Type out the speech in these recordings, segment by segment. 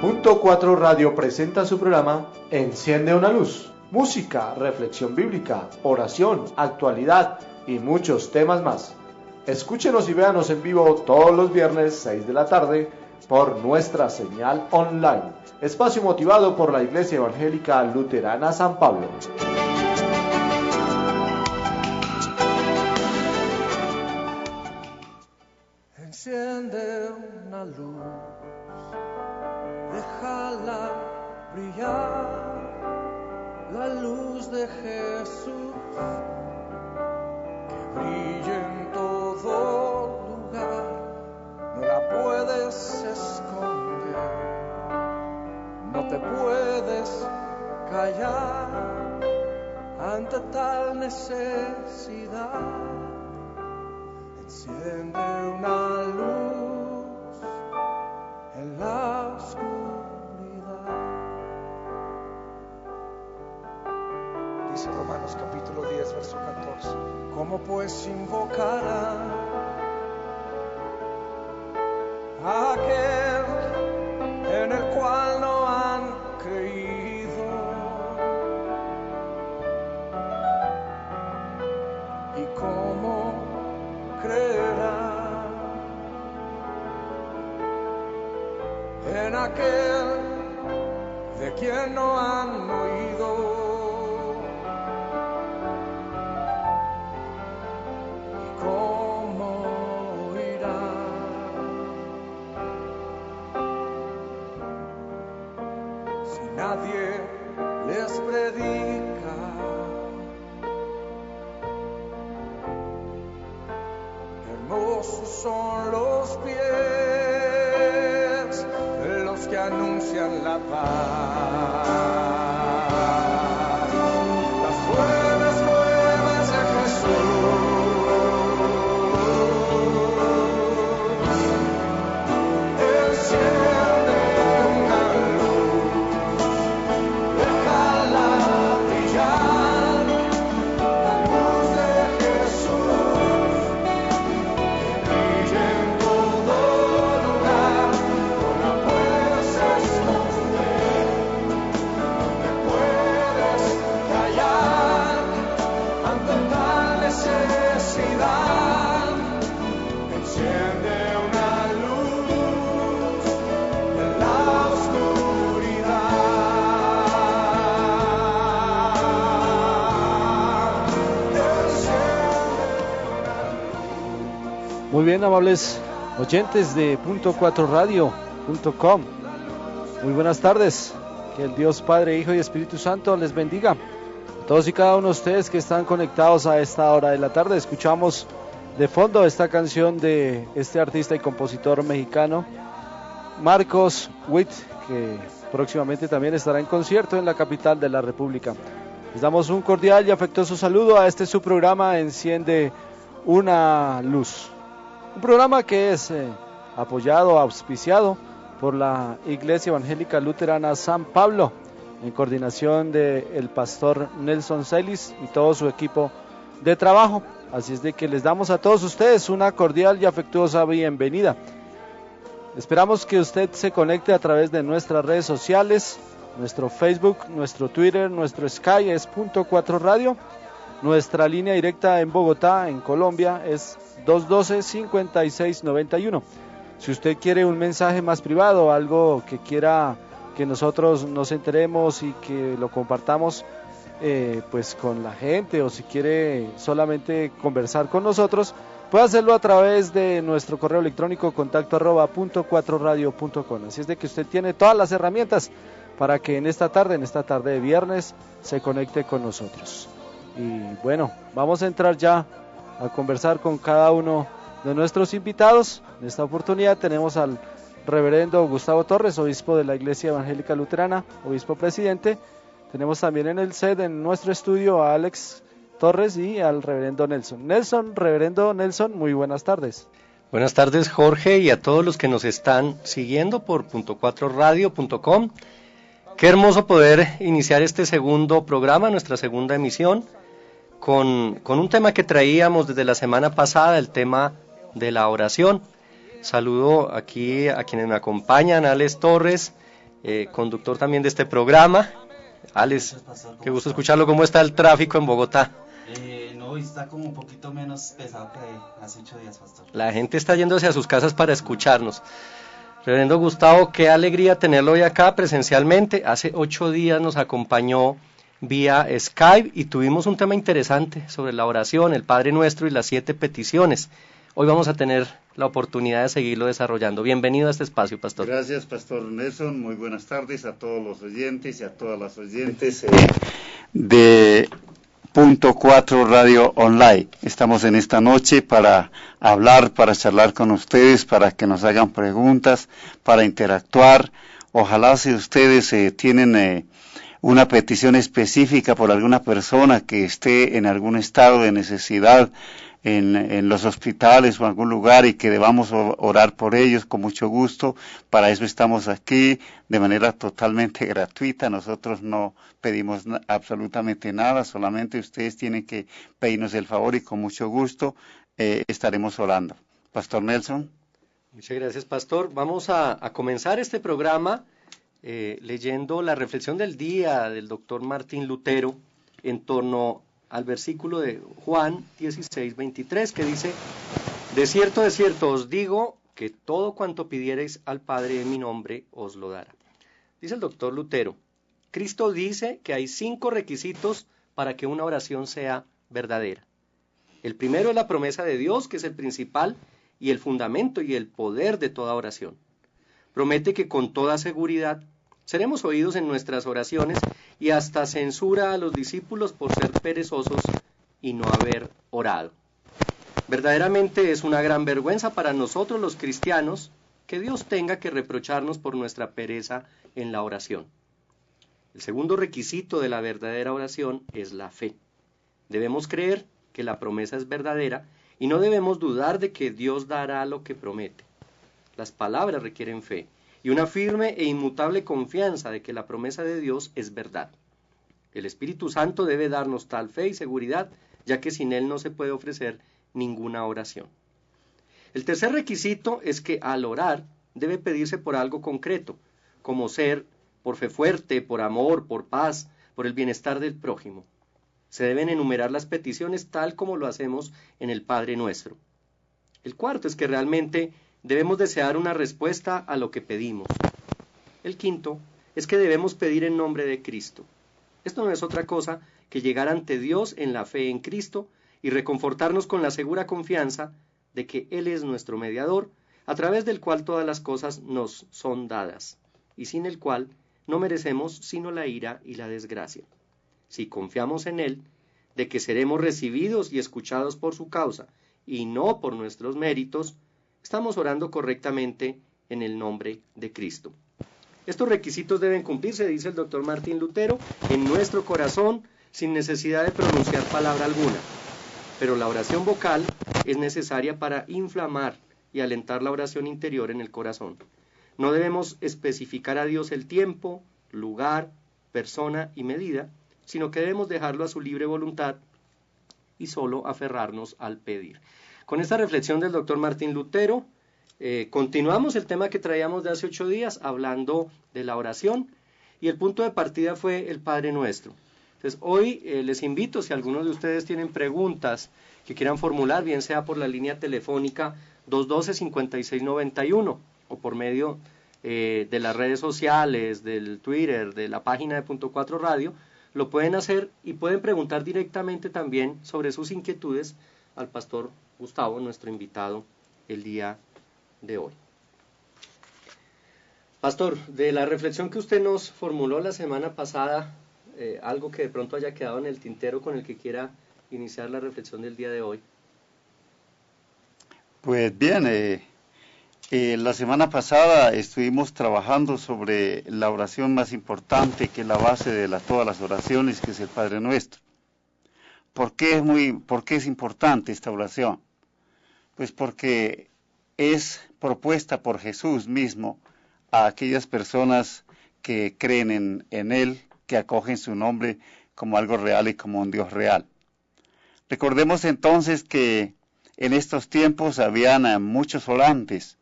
Punto 4 Radio presenta su programa Enciende una luz. Música, reflexión bíblica, oración, actualidad y muchos temas más. Escúchenos y véanos en vivo todos los viernes 6 de la tarde por nuestra señal online. Espacio motivado por la Iglesia Evangélica Luterana San Pablo. Enciende una luz, déjala brillar, la luz de Jesús, que brille en todo lugar, no la puedes esconder, no te puedes callar ante tal necesidad. Enciende una luz en la oscuridad. Dice Romanos capítulo 10, verso 14. ¿Cómo pues invocarán a aquel en el cual no han creído? ¿Y cómo creerán en aquel de quien no han oído? ¿Y cómo oirán si nadie les predica? Hermosos son los pies de los que anuncian la paz. Las buenas nuevas de Jesús. Enciende una luz, déjala brillar, la luz de Jesús. Muy bien, amables oyentes de punto4radio.com. Muy buenas tardes. Que el Dios Padre, Hijo y Espíritu Santo les bendiga. A todos y cada uno de ustedes que están conectados a esta hora de la tarde. Escuchamos de fondo esta canción de este artista y compositor mexicano, Marcos Witt, que próximamente también estará en concierto en la capital de la República. Les damos un cordial y afectuoso saludo a este su programa Enciende una luz. Un programa que es apoyado, auspiciado por la Iglesia Evangélica Luterana San Pablo, en coordinación del pastor Nelson Celis y todo su equipo de trabajo. Así es de que les damos a todos ustedes una cordial y afectuosa bienvenida. Esperamos que usted se conecte a través de nuestras redes sociales, nuestro Facebook, nuestro Twitter, nuestro Sky es .4 Radio. Nuestra línea directa en Bogotá, en Colombia, es 212-5691. Si usted quiere un mensaje más privado, algo que quiera que nosotros nos enteremos y que lo compartamos pues con la gente, o si quiere solamente conversar con nosotros, puede hacerlo a través de nuestro correo electrónico contacto@punto4radio.com. Así es de que usted tiene todas las herramientas para que en esta tarde de viernes, se conecte con nosotros. Y bueno, vamos a entrar ya a conversar con cada uno de nuestros invitados. En esta oportunidad tenemos al reverendo Gustavo Torres, obispo de la Iglesia Evangélica Luterana, obispo presidente. Tenemos también en el set, en nuestro estudio, a Alex Torres y al reverendo Nelson. Reverendo Nelson, muy buenas tardes. Buenas tardes, Jorge, y a todos los que nos están siguiendo por .4radio.com. Qué hermoso poder iniciar este segundo programa, nuestra segunda emisión, con un tema que traíamos desde la semana pasada, el tema de la oración. Saludo aquí a quienes me acompañan, Alex Torres, conductor también de este programa. Alex, qué gusto escucharlo. ¿Cómo está el tráfico en Bogotá? No, está como un poquito menos pesado que hace 8 días, pastor. La gente está yéndose a sus casas para escucharnos. Reverendo Gustavo, qué alegría tenerlo hoy acá presencialmente. Hace 8 días nos acompañó vía Skype y tuvimos un tema interesante sobre la oración, el Padre Nuestro y las 7 peticiones. Hoy vamos a tener la oportunidad de seguirlo desarrollando. Bienvenido a este espacio, pastor. Gracias, pastor Nelson. Muy buenas tardes a todos los oyentes y a todas las oyentes de Punto 4 Radio Online. Estamos en esta noche para hablar, para charlar con ustedes, para que nos hagan preguntas, para interactuar. Ojalá si ustedes tienen una petición específica por alguna persona que esté en algún estado de necesidad, en los hospitales o en algún lugar y que debamos orar por ellos, con mucho gusto. Para eso estamos aquí de manera totalmente gratuita. Nosotros no pedimos absolutamente nada, solamente ustedes tienen que pedirnos el favor y con mucho gusto estaremos orando. Pastor Nelson. Muchas gracias, pastor. Vamos a comenzar este programa leyendo la reflexión del día del doctor Martín Lutero en torno al versículo de Juan 16:23, que dice: de cierto os digo que todo cuanto pidiereis al Padre en mi nombre os lo dará. Dice el doctor Lutero, Cristo dice que hay 5 requisitos para que una oración sea verdadera. El primero es la promesa de Dios, que es el principal y el fundamento y el poder de toda oración. Promete que con toda seguridad seremos oídos en nuestras oraciones y hasta censura a los discípulos por ser perezosos y no haber orado. Verdaderamente es una gran vergüenza para nosotros los cristianos que Dios tenga que reprocharnos por nuestra pereza en la oración. El segundo requisito de la verdadera oración es la fe. Debemos creer que la promesa es verdadera y no debemos dudar de que Dios dará lo que promete. Las palabras requieren fe y una firme e inmutable confianza de que la promesa de Dios es verdad. El Espíritu Santo debe darnos tal fe y seguridad, ya que sin Él no se puede ofrecer ninguna oración. El tercer requisito es que al orar debe pedirse por algo concreto, como ser por fe fuerte, por amor, por paz, por el bienestar del prójimo. Se deben enumerar las peticiones tal como lo hacemos en el Padre Nuestro. El cuarto es que realmente debemos desear una respuesta a lo que pedimos. El quinto es que debemos pedir en nombre de Cristo. Esto no es otra cosa que llegar ante Dios en la fe en Cristo y reconfortarnos con la segura confianza de que Él es nuestro mediador, a través del cual todas las cosas nos son dadas, y sin el cual no merecemos sino la ira y la desgracia. Si confiamos en Él, de que seremos recibidos y escuchados por su causa, y no por nuestros méritos, estamos orando correctamente en el nombre de Cristo. Estos requisitos deben cumplirse, dice el doctor Martín Lutero, en nuestro corazón, sin necesidad de pronunciar palabra alguna. Pero la oración vocal es necesaria para inflamar y alentar la oración interior en el corazón. No debemos especificar a Dios el tiempo, lugar, persona y medida, sino que debemos dejarlo a su libre voluntad y solo aferrarnos al pedir. Con esta reflexión del doctor Martín Lutero, continuamos el tema que traíamos de hace 8 días, hablando de la oración, y el punto de partida fue el Padre Nuestro. Entonces, hoy les invito, si algunos de ustedes tienen preguntas que quieran formular, bien sea por la línea telefónica 212-5691 o por medio de las redes sociales, del Twitter, de la página de Punto 4 Radio, lo pueden hacer y pueden preguntar directamente también sobre sus inquietudes al pastor Gustavo, nuestro invitado el día de hoy. Pastor, de la reflexión que usted nos formuló la semana pasada, algo que de pronto haya quedado en el tintero con el que quiera iniciar la reflexión del día de hoy. Pues bien, la semana pasada estuvimos trabajando sobre la oración más importante, que es la base de todas las oraciones, que es el Padre Nuestro. ¿Por qué es importante esta oración? Pues porque es propuesta por Jesús mismo a aquellas personas que creen en Él, que acogen su nombre como algo real y como un Dios real. Recordemos entonces que en estos tiempos habían muchos orantes,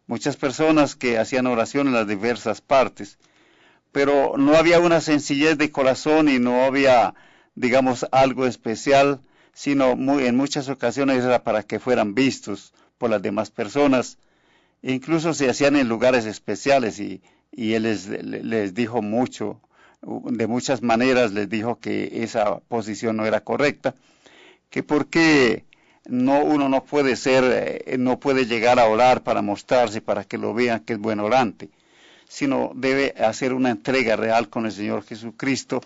muchas personas que hacían oración en las diversas partes, pero no había una sencillez de corazón y no había, digamos, algo especial, sino en muchas ocasiones era para que fueran vistos por las demás personas. Incluso se hacían en lugares especiales y él les dijo mucho, de muchas maneras les dijo que esa posición no era correcta, que porque uno no puede no puede llegar a orar para mostrarse, para que lo vean que es buen orante, sino debe hacer una entrega real con el Señor Jesucristo.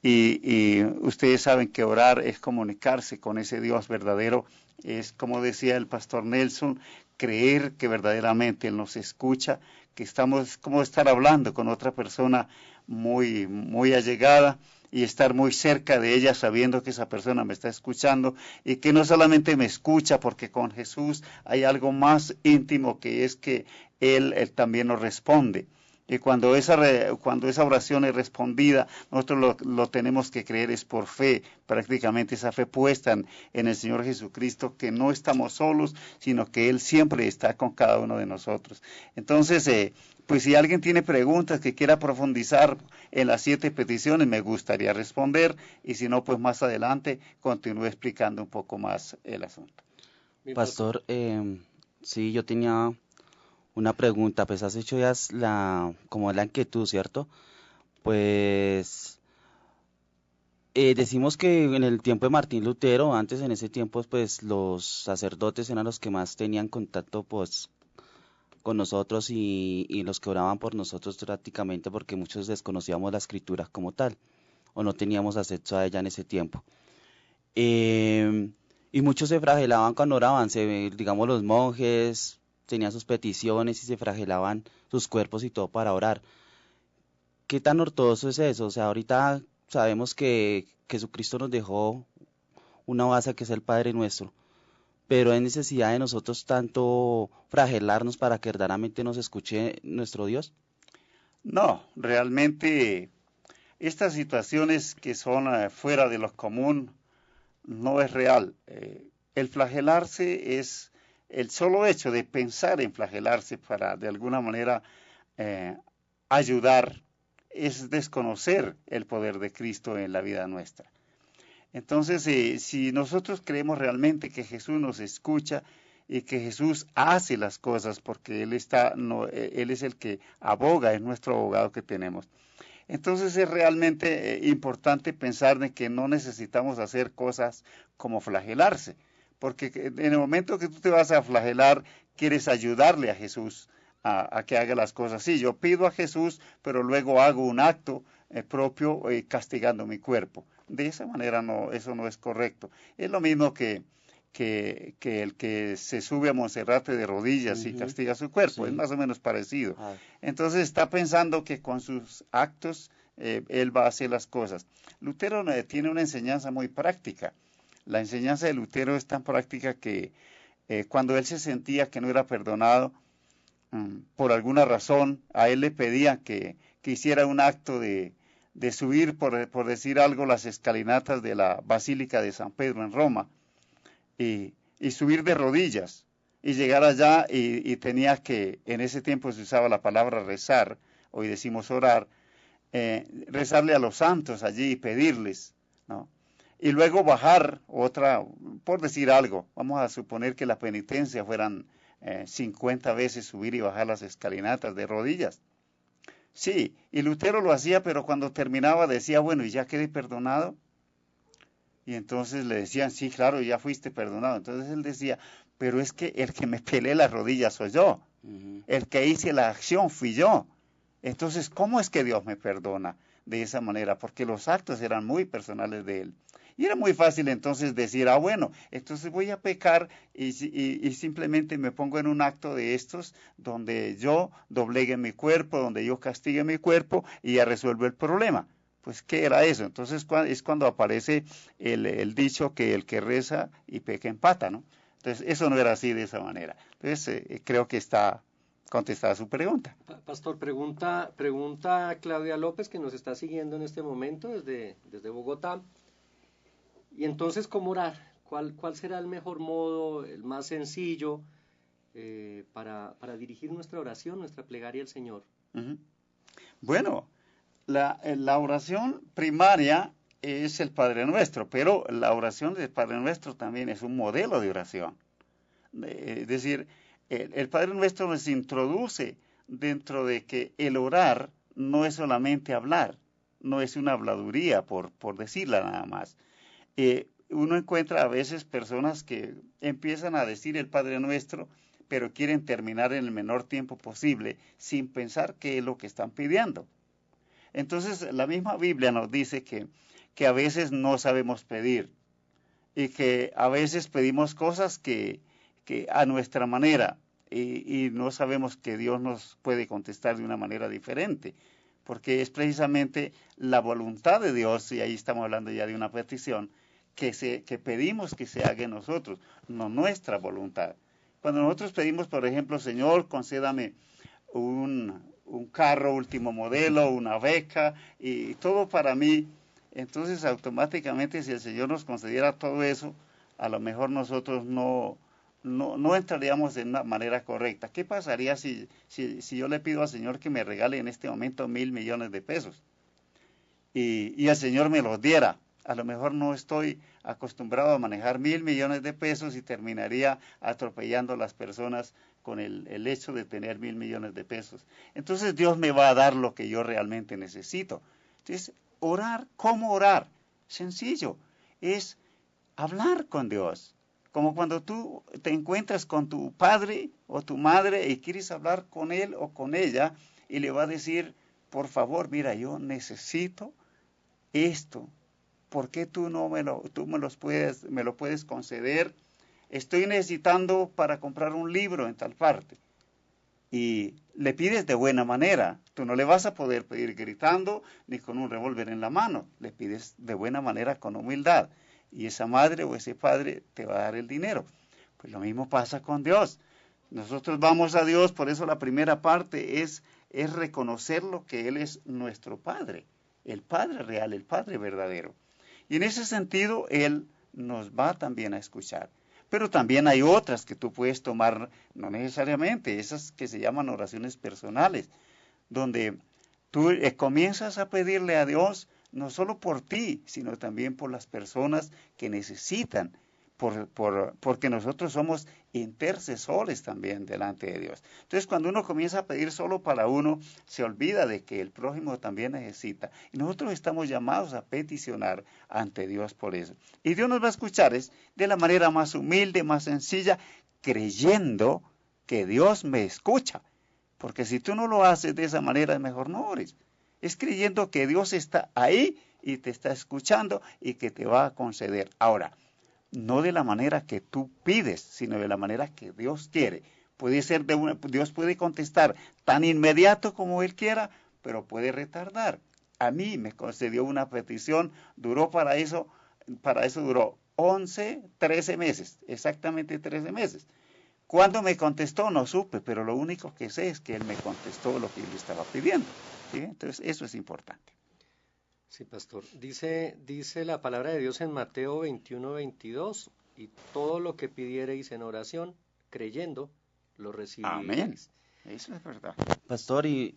Y ustedes saben que orar es comunicarse con ese Dios verdadero, es como decía el pastor Nelson, creer que verdaderamente Él nos escucha, que estamos como estar hablando con otra persona muy, muy allegada y estar muy cerca de ella sabiendo que esa persona me está escuchando y que no solamente me escucha, porque con Jesús hay algo más íntimo que es que Él también nos responde. Y cuando esa oración es respondida, nosotros lo tenemos que creer es por fe, prácticamente esa fe puesta en el Señor Jesucristo, que no estamos solos, sino que Él siempre está con cada uno de nosotros. Entonces, pues si alguien tiene preguntas que quiera profundizar en las 7 peticiones, me gustaría responder, y si no, pues más adelante continúe explicando un poco más el asunto. Pastor, sí, yo tenía una pregunta, pues has hecho ya como la inquietud, ¿cierto? Pues decimos que en el tiempo de Martín Lutero, antes en ese tiempo, pues los sacerdotes eran los que más tenían contacto, pues, con nosotros y los que oraban por nosotros prácticamente, porque muchos desconocíamos la escritura como tal, o no teníamos acceso a ella en ese tiempo. Y muchos se flagelaban cuando oraban, digamos los monjes tenían sus peticiones y se flagelaban sus cuerpos y todo para orar. ¿Qué tan ortodoxo es eso? O sea, ahorita sabemos que Jesucristo nos dejó una base que es el Padre Nuestro, pero hay necesidad de nosotros tanto flagelarnos para que verdaderamente nos escuche nuestro Dios. No, realmente estas situaciones que son fuera de lo común no es real. El flagelarse es el solo hecho de pensar en flagelarse para de alguna manera ayudar, es desconocer el poder de Cristo en la vida nuestra. Entonces, si nosotros creemos realmente que Jesús nos escucha y que Jesús hace las cosas porque Él es el que aboga, es nuestro abogado que tenemos. Entonces es realmente importante pensar en que no necesitamos hacer cosas como flagelarse, porque en el momento que tú te vas a flagelar, quieres ayudarle a Jesús a que haga las cosas. Sí, yo pido a Jesús, pero luego hago un acto propio castigando mi cuerpo. De esa manera eso no es correcto. Es lo mismo que el que se sube a Monserrate de rodillas y castiga su cuerpo, sí. Es más o menos parecido. Entonces está pensando que con sus actos él va a hacer las cosas. Lutero tiene una enseñanza muy práctica. La enseñanza de Lutero es tan práctica que cuando él se sentía que no era perdonado por alguna razón, a él le pedían que hiciera un acto de subir, por decir algo, las escalinatas de la Basílica de San Pedro en Roma y subir de rodillas y llegar allá y tenía que, en ese tiempo se usaba la palabra rezar, hoy decimos orar, rezarle a los santos allí y pedirles, ¿no? Y luego bajar por decir algo, vamos a suponer que la penitencia fueran 50 veces subir y bajar las escalinatas de rodillas. Sí, y Lutero lo hacía, pero cuando terminaba decía, bueno, ¿y ya quedé perdonado? Y entonces le decían, sí, claro, ya fuiste perdonado. Entonces él decía, pero es que el que me pelé las rodillas soy yo. El que hice la acción fui yo. Entonces, ¿cómo es que Dios me perdona de esa manera? Porque los actos eran muy personales de él. Y era muy fácil entonces decir, bueno, entonces voy a pecar y simplemente me pongo en un acto de estos donde yo doblegue mi cuerpo, donde yo castigue mi cuerpo y ya resuelvo el problema. Pues, ¿qué era eso? Entonces es cuando aparece el dicho que el que reza y peca empata, ¿no? Entonces, eso no era así de esa manera. Entonces, creo que está contestada su pregunta. Pastor, pregunta Claudia López, que nos está siguiendo en este momento desde Bogotá. Y entonces, ¿cómo orar? ¿Cuál será el mejor modo, el más sencillo para dirigir nuestra oración, nuestra plegaria al Señor? Bueno, La oración primaria es el Padre Nuestro, pero la oración del Padre Nuestro también es un modelo de oración. Es decir, el Padre Nuestro nos introduce dentro de que el orar no es solamente hablar, no es una habladuría por decirla nada más. Uno encuentra a veces personas que empiezan a decir el Padre Nuestro, pero quieren terminar en el menor tiempo posible sin pensar qué es lo que están pidiendo. Entonces, la misma Biblia nos dice que a veces no sabemos pedir y que a veces pedimos cosas que a nuestra manera y no sabemos que Dios nos puede contestar de una manera diferente, porque es precisamente la voluntad de Dios, y ahí estamos hablando ya de una petición, que pedimos que se haga en nosotros, no nuestra voluntad. Cuando nosotros pedimos, por ejemplo, Señor, concédame un carro último modelo, una beca y todo para mí, entonces automáticamente si el Señor nos concediera todo eso, a lo mejor nosotros no entraríamos de una manera correcta. ¿Qué pasaría si yo le pido al Señor que me regale en este momento 1.000 millones de pesos? Y el Señor me los diera. A lo mejor no estoy acostumbrado a manejar 1.000 millones de pesos y terminaría atropellando a las personas con el hecho de tener 1.000 millones de pesos. Entonces Dios me va a dar lo que yo realmente necesito. Entonces, orar, ¿cómo orar? Sencillo, es hablar con Dios. Como cuando tú te encuentras con tu padre o tu madre y quieres hablar con él o con ella y le va a decir, por favor, mira, yo necesito esto. ¿Por qué tú me lo puedes conceder? Estoy necesitando para comprar un libro en tal parte. Y le pides de buena manera. Tú no le vas a poder pedir gritando ni con un revólver en la mano. Le pides de buena manera con humildad. Y esa madre o ese padre te va a dar el dinero. Pues lo mismo pasa con Dios. Nosotros vamos a Dios, por eso la primera parte es reconocer lo que Él es nuestro Padre. El Padre real, el Padre verdadero. Y en ese sentido, Él nos va también a escuchar. Pero también hay otras que tú puedes tomar, no necesariamente, esas que se llaman oraciones personales, donde tú comienzas a pedirle a Dios, no solo por ti, sino también por las personas que necesitan, porque nosotros somos intercesores también delante de Dios. Entonces, cuando uno comienza a pedir solo para uno, se olvida de que el prójimo también necesita. Y nosotros estamos llamados a peticionar ante Dios por eso. Y Dios nos va a escuchar de la manera más humilde, más sencilla, creyendo que Dios me escucha. Porque si tú no lo haces de esa manera, mejor no ores. Es creyendo que Dios está ahí y te está escuchando y que te va a conceder. Ahora, no de la manera que tú pides, sino de la manera que Dios quiere. Puede ser Dios puede contestar tan inmediato como Él quiera, pero puede retardar. A mí me concedió una petición, duró para eso duró 11, 13 meses, exactamente 13 meses. ¿Cuándo me contestó? No supe, pero lo único que sé es que Él me contestó lo que yo le estaba pidiendo. ¿Sí? Entonces, eso es importante. Sí, pastor. Dice la palabra de Dios en Mateo 21:22, y todo lo que pidiereis en oración, creyendo, lo recibiréis. Amén. Eso es verdad. Pastor, y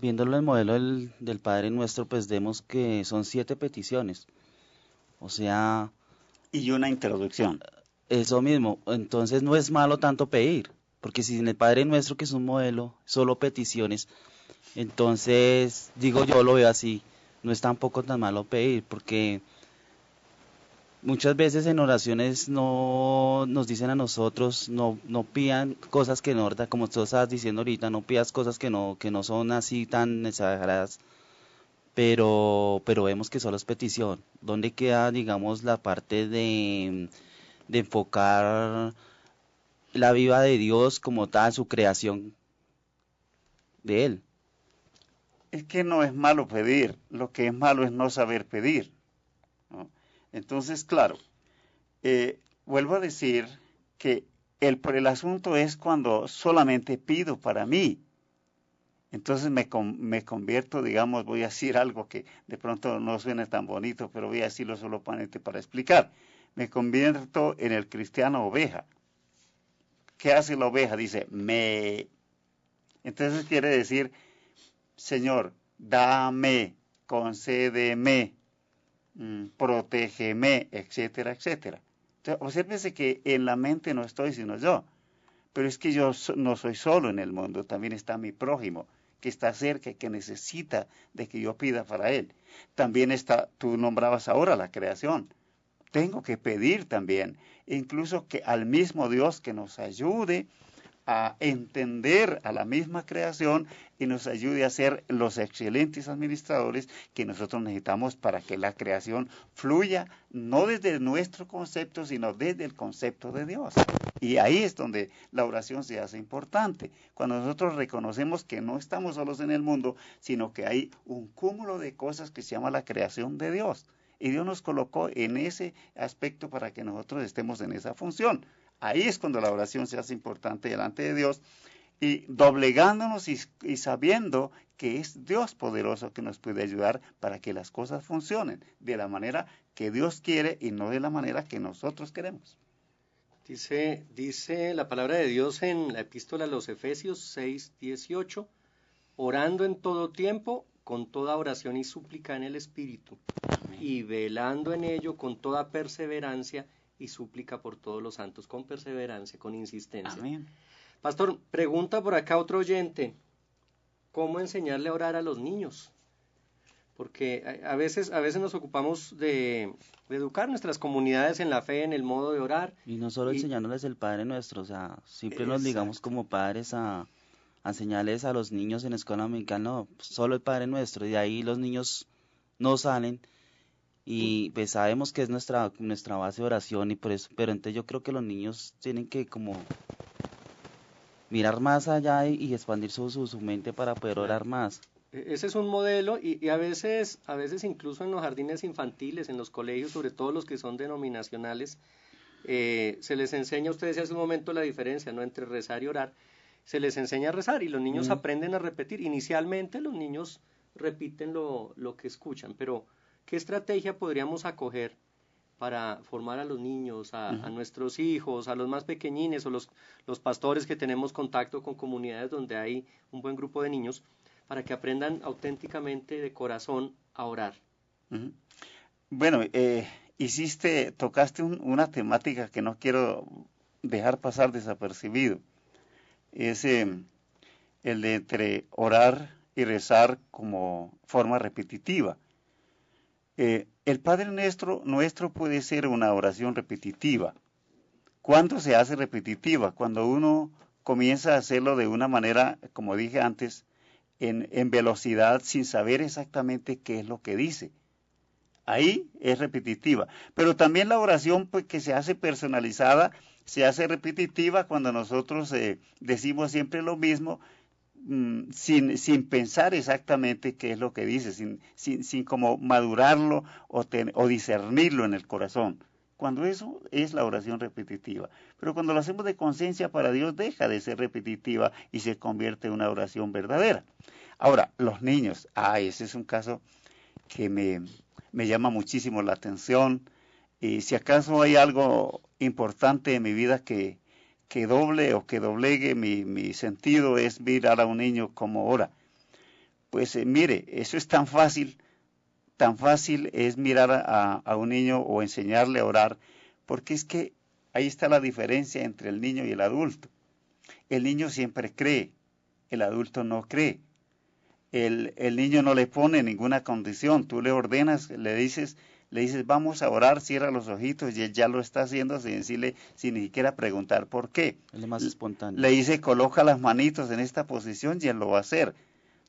viéndolo en el modelo del Padre Nuestro, pues vemos que son 7 peticiones. O sea... Y una introducción. Eso mismo. Entonces no es malo tanto pedir, porque si en el Padre Nuestro, que es un modelo, solo peticiones, entonces, digo yo, lo veo así. No es tampoco tan malo pedir, porque muchas veces en oraciones no nos dicen a nosotros, no pidan cosas que no, como tú estabas diciendo ahorita, no pidas cosas que no son así tan exageradas, pero vemos que solo es petición. ¿Dónde queda, digamos, la parte de enfocar la vida de Dios como tal, su creación de Él? Es que no es malo pedir, lo que es malo es no saber pedir, ¿no? Entonces, claro, vuelvo a decir que el asunto es cuando solamente pido para mí. Entonces me convierto, digamos, voy a decir algo que de pronto no suene tan bonito, pero voy a decirlo solo para explicar. Me convierto en el cristiano oveja. ¿Qué hace la oveja? Dice, me. Entonces quiere decir, Señor, dame, concédeme, protégeme, etcétera, etcétera. Entonces, obsérvese que en la mente no estoy sino yo, pero es que yo no soy solo en el mundo, también está mi prójimo, que está cerca y que necesita de que yo pida para él. También está, tú nombrabas ahora la creación. Tengo que pedir también, incluso que al mismo Dios que nos ayude a entender a la misma creación y nos ayude a ser los excelentes administradores que nosotros necesitamos para que la creación fluya, no desde nuestro concepto, sino desde el concepto de Dios. Y ahí es donde la oración se hace importante, cuando nosotros reconocemos que no estamos solos en el mundo, sino que hay un cúmulo de cosas que se llama la creación de Dios. Y Dios nos colocó en ese aspecto para que nosotros estemos en esa función. Ahí es cuando la oración se hace importante delante de Dios y doblegándonos y sabiendo que es Dios poderoso que nos puede ayudar para que las cosas funcionen de la manera que Dios quiere y no de la manera que nosotros queremos. Dice la palabra de Dios en la epístola a los Efesios 6:18, orando en todo tiempo, con toda oración y súplica en el Espíritu, amén, y velando en ello con toda perseverancia y súplica por todos los santos, con perseverancia, con insistencia. Amén. Pastor, pregunta por acá otro oyente, ¿cómo enseñarle a orar a los niños? Porque a veces nos ocupamos de educar nuestras comunidades en la fe, en el modo de orar. Y no solo enseñándoles el Padre Nuestro, o sea, siempre nos ligamos como padres a enseñarles a los niños en escuela dominical, no, solo el Padre Nuestro, y de ahí los niños no salen. Y pues sabemos que es nuestra base de oración y por eso, pero entonces yo creo que los niños tienen que como mirar más allá y expandir su mente para poder orar más. Ese es un modelo y a veces incluso en los jardines infantiles, en los colegios, sobre todo los que son denominacionales, se les enseña, usted decía hace un momento la diferencia, ¿no?, entre rezar y orar. Se les enseña a rezar y los niños aprenden a repetir. Inicialmente los niños repiten lo que escuchan, pero ¿qué estrategia podríamos acoger para formar a los niños, a nuestros hijos, a los más pequeñines o los pastores que tenemos contacto con comunidades donde hay un buen grupo de niños, para que aprendan auténticamente de corazón a orar? Bueno, tocaste una temática que no quiero dejar pasar desapercibido. Es el de entre orar y rezar como forma repetitiva. El Padre nuestro puede ser una oración repetitiva. ¿Cuándo se hace repetitiva? Cuando uno comienza a hacerlo de una manera, como dije antes, en velocidad, sin saber exactamente qué es lo que dice. Ahí es repetitiva. Pero también la oración, pues, que se hace personalizada, se hace repetitiva cuando nosotros decimos siempre lo mismo, sin pensar exactamente qué es lo que dice, sin como madurarlo o discernirlo en el corazón. Cuando eso es la oración repetitiva. Pero cuando lo hacemos de conciencia para Dios, deja de ser repetitiva y se convierte en una oración verdadera. Ahora, los niños, ese es un caso que me llama muchísimo la atención. Y si acaso hay algo importante en mi vida que doble o que doblegue mi sentido, es mirar a un niño como ora. Pues mire, eso es tan fácil es mirar a un niño o enseñarle a orar, porque es que ahí está la diferencia entre el niño y el adulto. El niño siempre cree, el adulto no cree. El niño no le pone ninguna condición, tú le ordenas, le dices vamos a orar, cierra los ojitos y él ya lo está haciendo sin ni siquiera preguntar por qué. Él es más espontáneo. Le dice coloca las manitos en esta posición y él lo va a hacer.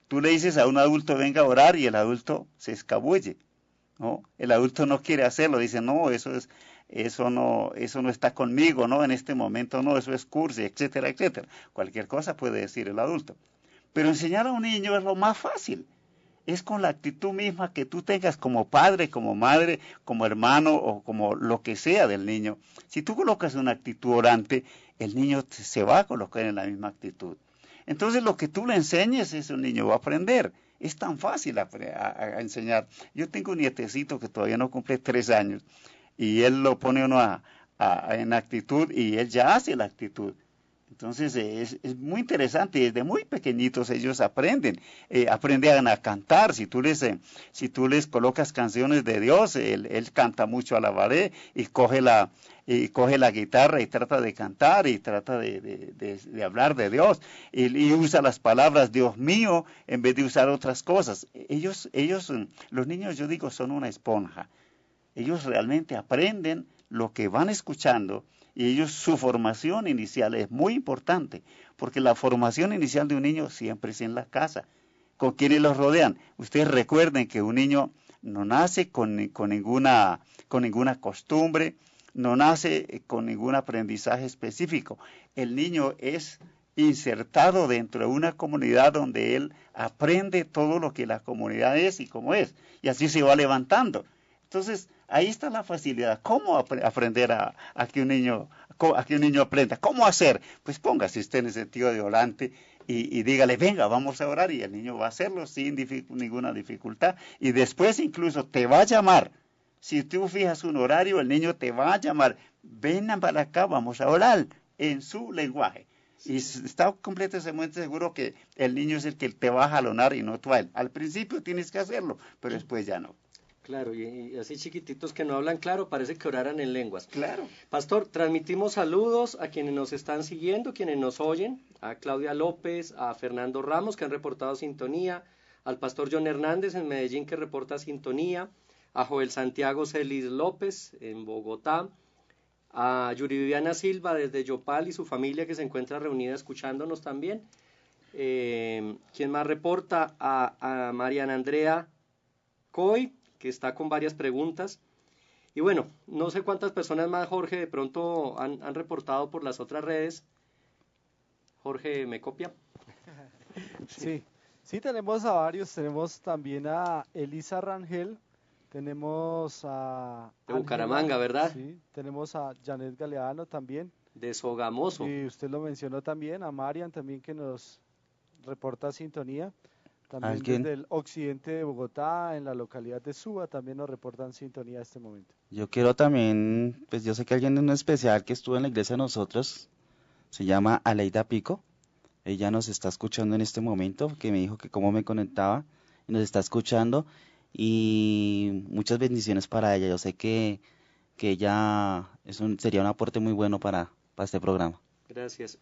Tú le dices a un adulto venga a orar y el adulto se escabulle, ¿no? El adulto no quiere hacerlo, dice no, eso no está conmigo, no, en este momento no, eso es cursi, etcétera, etcétera. Cualquier cosa puede decir el adulto. Pero enseñar a un niño es lo más fácil. Es con la actitud misma que tú tengas como padre, como madre, como hermano o como lo que sea del niño. Si tú colocas una actitud orante, el niño se va a colocar en la misma actitud. Entonces lo que tú le enseñes, ese niño va a aprender. Es tan fácil a enseñar. Yo tengo un nietecito que todavía no cumple 3 años y él lo pone uno en actitud y él ya hace la actitud. Entonces es muy interesante, desde muy pequeñitos ellos aprenden a cantar. Si tú les colocas canciones de Dios, él canta mucho a la pared y coge la guitarra y trata de cantar y trata de hablar de Dios y usa las palabras Dios mío en vez de usar otras cosas. Ellos, los niños, yo digo, son una esponja. Ellos realmente aprenden lo que van escuchando y su formación inicial es muy importante, porque la formación inicial de un niño siempre es en la casa, con quienes los rodean. Ustedes recuerden que un niño no nace con ninguna costumbre, no nace con ningún aprendizaje específico. El niño es insertado dentro de una comunidad donde él aprende todo lo que la comunidad es y cómo es, y así se va levantando. Entonces, ahí está la facilidad. ¿Cómo aprender a que un niño aprenda? ¿Cómo hacer? Pues póngase usted en el sentido de volante y dígale, venga, vamos a orar, y el niño va a hacerlo sin ninguna dificultad. Y después incluso te va a llamar. Si tú fijas un horario, el niño te va a llamar. Ven para acá, vamos a orar en su lenguaje. Y está completamente seguro que el niño es el que te va a jalonar y no tú a él. Al principio tienes que hacerlo, pero después ya no. Claro, y así chiquititos que no hablan claro, parece que oraran en lenguas. Claro. Pastor, transmitimos saludos a quienes nos están siguiendo, quienes nos oyen, a Claudia López, a Fernando Ramos, que han reportado sintonía, al pastor John Hernández en Medellín, que reporta sintonía, a Joel Santiago Celis López en Bogotá, a Yuri Viviana Silva desde Yopal y su familia, que se encuentra reunida escuchándonos también. ¿Quién más reporta? A Mariana Andrea Coy, que está con varias preguntas. Y bueno, no sé cuántas personas más, Jorge, de pronto han reportado por las otras redes. Jorge, ¿me copia? Sí, tenemos a varios. Tenemos también a Elisa Rangel, tenemos a... De Bucaramanga, ¿verdad? Sí, tenemos a Janet Galeano también. De Sogamoso. Y usted lo mencionó también, a Marian también, que nos reporta sintonía. También desde el occidente de Bogotá, en la localidad de Suba, también nos reportan sintonía a este momento. Yo quiero también, pues yo sé que alguien en especial que estuvo en la iglesia de nosotros, se llama Aleida Pico. Ella nos está escuchando en este momento, que me dijo que cómo me conectaba, y nos está escuchando, y muchas bendiciones para ella. Yo sé que ella sería un aporte muy bueno para este programa. Gracias.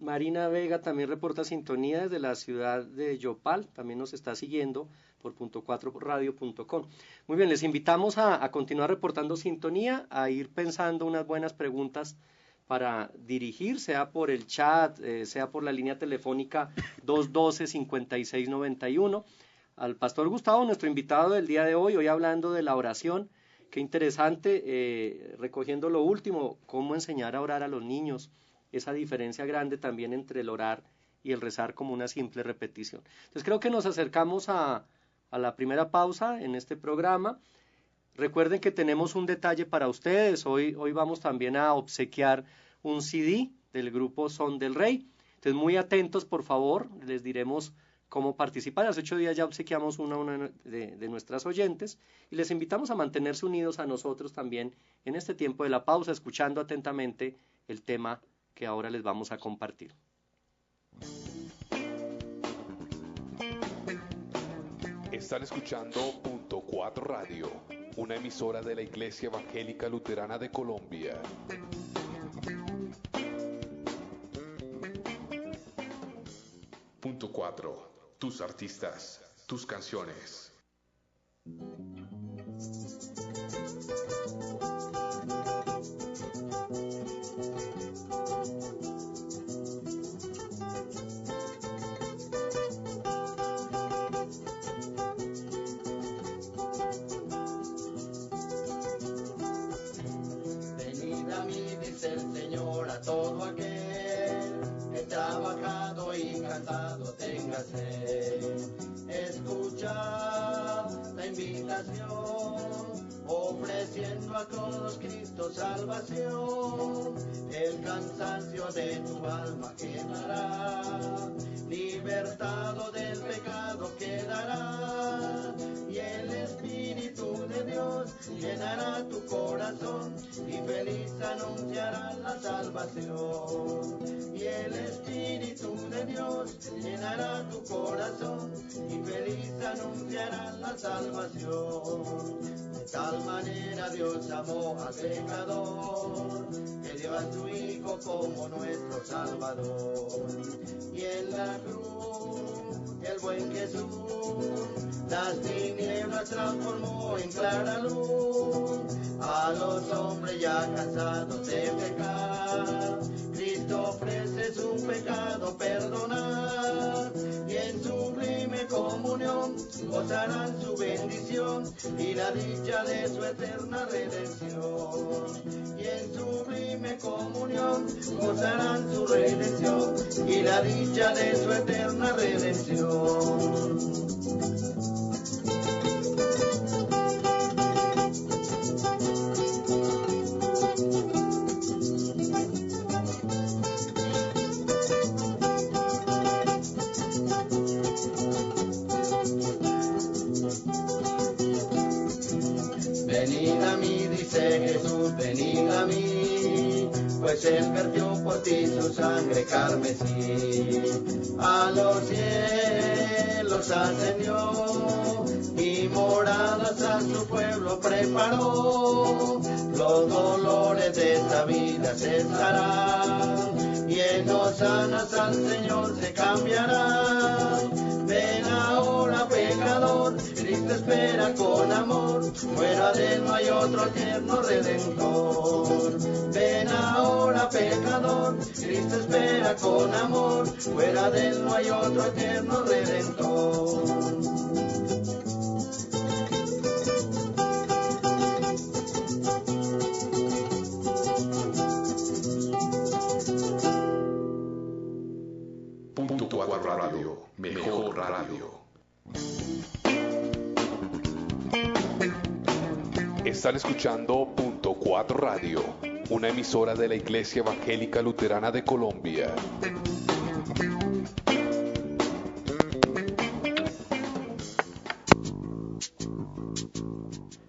Marina Vega también reporta sintonía desde la ciudad de Yopal, también nos está siguiendo por .4radio.com. Muy bien, les invitamos a continuar reportando sintonía, a ir pensando unas buenas preguntas para dirigir, sea por el chat, sea por la línea telefónica 212-5691. Al pastor Gustavo, nuestro invitado del día de hoy hablando de la oración. Qué interesante, recogiendo lo último, cómo enseñar a orar a los niños, esa diferencia grande también entre el orar y el rezar como una simple repetición. Entonces creo que nos acercamos a la primera pausa en este programa. Recuerden que tenemos un detalle para ustedes. Hoy vamos también a obsequiar un CD del grupo Son del Rey. Entonces muy atentos, por favor, les diremos cómo participar. Hace 8 días ya obsequiamos una de nuestras oyentes y les invitamos a mantenerse unidos a nosotros también en este tiempo de la pausa, escuchando atentamente el tema que ahora les vamos a compartir. Están escuchando Punto 4 Radio, una emisora de la Iglesia Evangélica Luterana de Colombia. Punto 4. Tus artistas, tus canciones. Venid a mí, dice el Señor, a todo aquel que trabajado y cansado tenga sed. Escuchad la invitación, ofreciendo a todos Cristo salvación. El cansancio de tu alma quedará, libertado del pecado quedará, y el Espíritu de Dios llenará tu corazón, y feliz anunciará la salvación. Y el anunciarán la salvación. De tal manera Dios amó al pecador, que dio a su Hijo como nuestro Salvador. Y en la cruz, el buen Jesús, las tinieblas transformó en clara luz. A los hombres ya cansados de pecar, Cristo ofrece su pecado perdonar. Y en sublime comunión gozarán su bendición y la dicha de su eterna redención. Y en sublime comunión gozarán su redención y la dicha de su eterna redención. Venid a mí, dice Jesús, venid a mí, pues Él vertió por ti su sangre carmesí. A los cielos ascendió y moradas a su pueblo preparó. Los dolores de esta vida cesarán y en hosanas al Señor se cambiarán. Ven ahora, pecador, Cristo espera con amor, fuera de él no hay otro eterno redentor. Ven ahora, pecador, Cristo espera con amor, fuera de él no hay otro eterno redentor. Radio, mejor radio. Están escuchando Punto 4 Radio, una emisora de la Iglesia Evangélica Luterana de Colombia.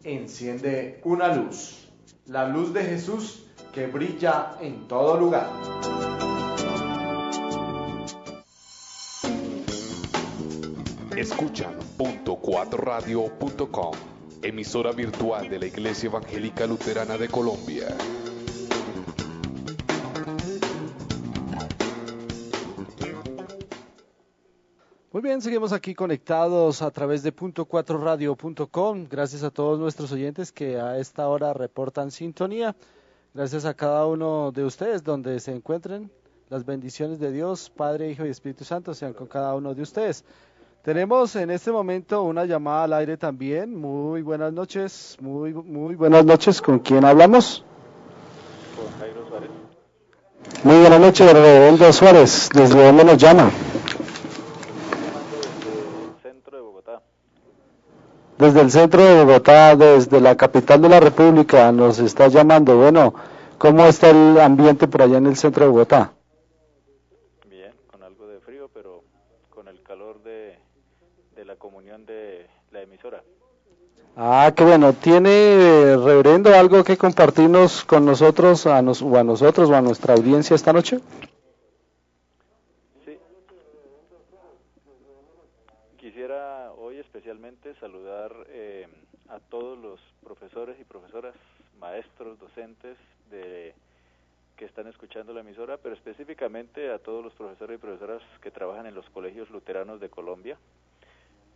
Enciende una luz, la luz de Jesús que brilla en todo lugar. Escuchan .4radio.com, emisora virtual de la Iglesia Evangélica Luterana de Colombia. Muy bien, seguimos aquí conectados a través de .4radio.com. Gracias a todos nuestros oyentes que a esta hora reportan sintonía. Gracias a cada uno de ustedes donde se encuentren. Las bendiciones de Dios, Padre, Hijo y Espíritu Santo sean con cada uno de ustedes. Tenemos en este momento una llamada al aire también. Muy buenas noches, muy buenas noches. ¿Con quién hablamos? Con Jairo Suárez. Muy buenas noches, Reverendo Suárez. ¿Desde dónde nos llama? Desde el centro de Bogotá. Desde el centro de Bogotá, desde la capital de la República, nos está llamando. Bueno, ¿cómo está el ambiente por allá en el centro de Bogotá? Bien, con algo de frío, pero con el calor de la comunión de la emisora. Ah, qué bueno. ¿Tiene, reverendo, algo que compartirnos con nosotros, o a nosotros o a nuestra audiencia esta noche? Sí. Quisiera hoy especialmente saludar a todos los profesores y profesoras, maestros, docentes que están escuchando la emisora, pero específicamente a todos los profesores y profesoras que trabajan en los colegios luteranos de Colombia.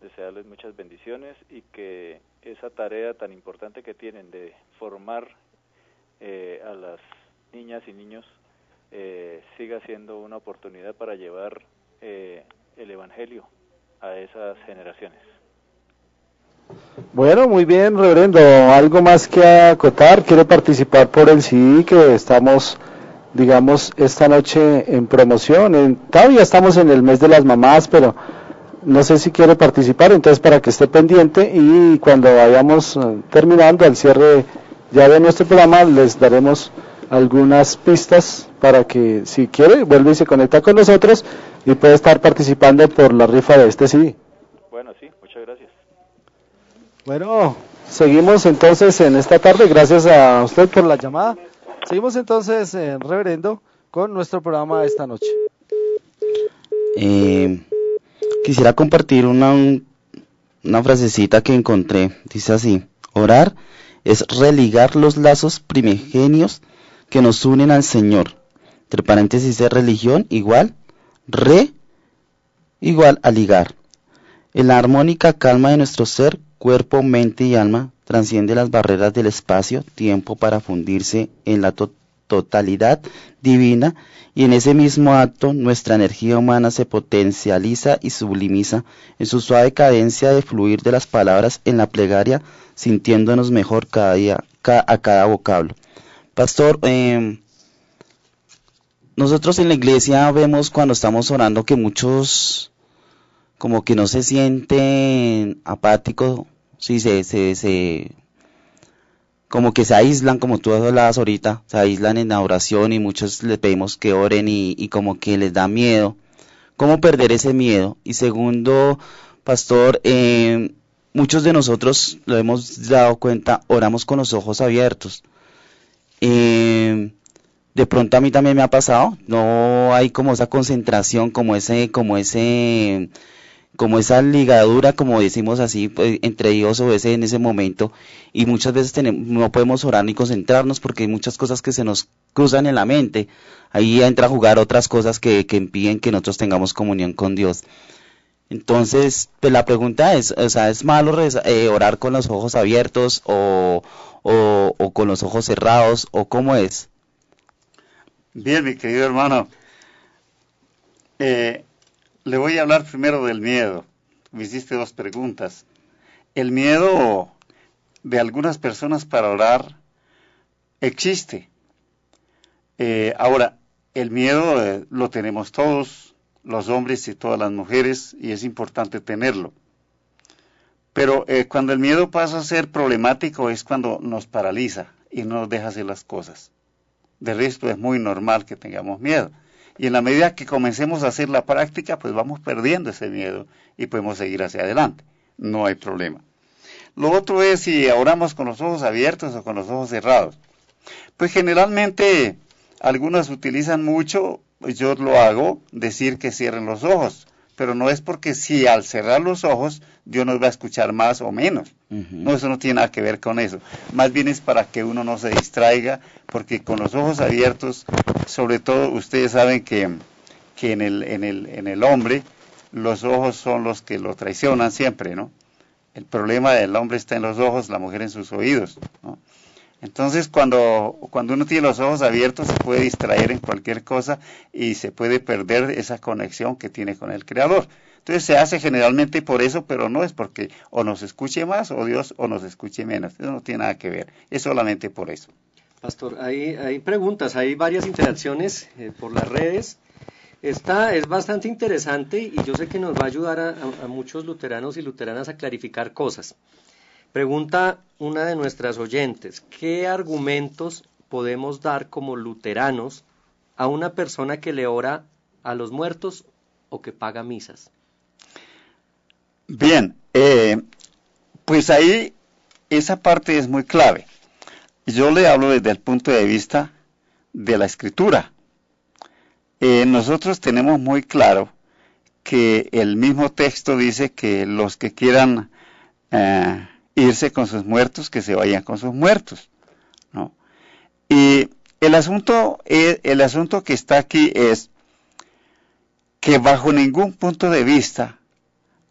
Desearles muchas bendiciones y que esa tarea tan importante que tienen de formar a las niñas y niños siga siendo una oportunidad para llevar el Evangelio a esas generaciones. Bueno, muy bien, reverendo. ¿Algo más que acotar? ¿Quiere participar por el CD que estamos, digamos, esta noche en promoción? Todavía estamos en el mes de las mamás, pero no sé si quiere participar, entonces para que esté pendiente y cuando vayamos terminando al cierre ya de nuestro programa les daremos algunas pistas para que si quiere vuelve y se conecta con nosotros y puede estar participando por la rifa de este CD. Bueno, sí, muchas gracias. Bueno, seguimos entonces en esta tarde, gracias a usted por la llamada. Seguimos entonces, reverendo, con nuestro programa de esta noche. Quisiera compartir una una frasecita que encontré, dice así: orar es religar los lazos primigenios que nos unen al Señor. Entre paréntesis de religión igual igual a ligar. En la armónica calma de nuestro ser, cuerpo, mente y alma, transciende las barreras del espacio-tiempo para fundirse en la totalidad divina, y en ese mismo acto nuestra energía humana se potencializa y sublimiza en su suave cadencia de fluir de las palabras en la plegaria, sintiéndonos mejor cada día, a cada vocablo. Pastor, nosotros en la iglesia vemos cuando estamos orando que muchos como que no se sienten apáticos, sí, como que se aíslan, como tú hablabas ahorita, se aíslan en la oración y muchos les pedimos que oren y como que les da miedo. ¿Cómo perder ese miedo? Y segundo, pastor, muchos de nosotros lo hemos dado cuenta, oramos con los ojos abiertos. De pronto a mí también me ha pasado, no hay como esa concentración, como esa ligadura, como decimos así, pues, entre Dios o en ese momento, y muchas veces no podemos orar ni concentrarnos porque hay muchas cosas que se nos cruzan en la mente. Ahí entra a jugar otras cosas que impiden que nosotros tengamos comunión con Dios. Entonces, pues la pregunta es, o sea, ¿es malo orar con los ojos abiertos o con los ojos cerrados, o cómo es? Bien, mi querido hermano, le voy a hablar primero del miedo. Me hiciste dos preguntas. El miedo de algunas personas para orar existe. Ahora, el miedo lo tenemos todos, los hombres y todas las mujeres, y es importante tenerlo. Pero cuando el miedo pasa a ser problemático es cuando nos paraliza y no nos deja hacer las cosas. De resto es muy normal que tengamos miedo. Y en la medida que comencemos a hacer la práctica, pues vamos perdiendo ese miedo y podemos seguir hacia adelante. No hay problema. Lo otro es si oramos con los ojos abiertos o con los ojos cerrados. Pues generalmente algunos utilizan mucho, yo lo hago, decir que cierren los ojos. Pero no es porque si al cerrar los ojos Dios nos va a escuchar más o menos. No, eso no tiene nada que ver con eso. Más bien es para que uno no se distraiga, porque con los ojos abiertos, sobre todo ustedes saben que en el hombre los ojos son los que lo traicionan siempre, ¿no? El problema del hombre está en los ojos, la mujer en sus oídos, ¿no? Entonces cuando uno tiene los ojos abiertos se puede distraer en cualquier cosa y se puede perder esa conexión que tiene con el Creador. Entonces se hace generalmente por eso, pero no es porque o nos escuche más o Dios o nos escuche menos. Eso no tiene nada que ver, es solamente por eso. Pastor, hay preguntas, hay varias interacciones por las redes. Esta es bastante interesante y yo sé que nos va a ayudar a muchos luteranos y luteranas a clarificar cosas. Pregunta una de nuestras oyentes: ¿qué argumentos podemos dar como luteranos a una persona que le ora a los muertos o que paga misas? Bien, pues ahí esa parte es muy clave. Yo le hablo desde el punto de vista de la Escritura. Nosotros tenemos muy claro que el mismo texto dice que los que quieran irse con sus muertos, que se vayan con sus muertos, ¿no? Y el asunto que está aquí es que bajo ningún punto de vista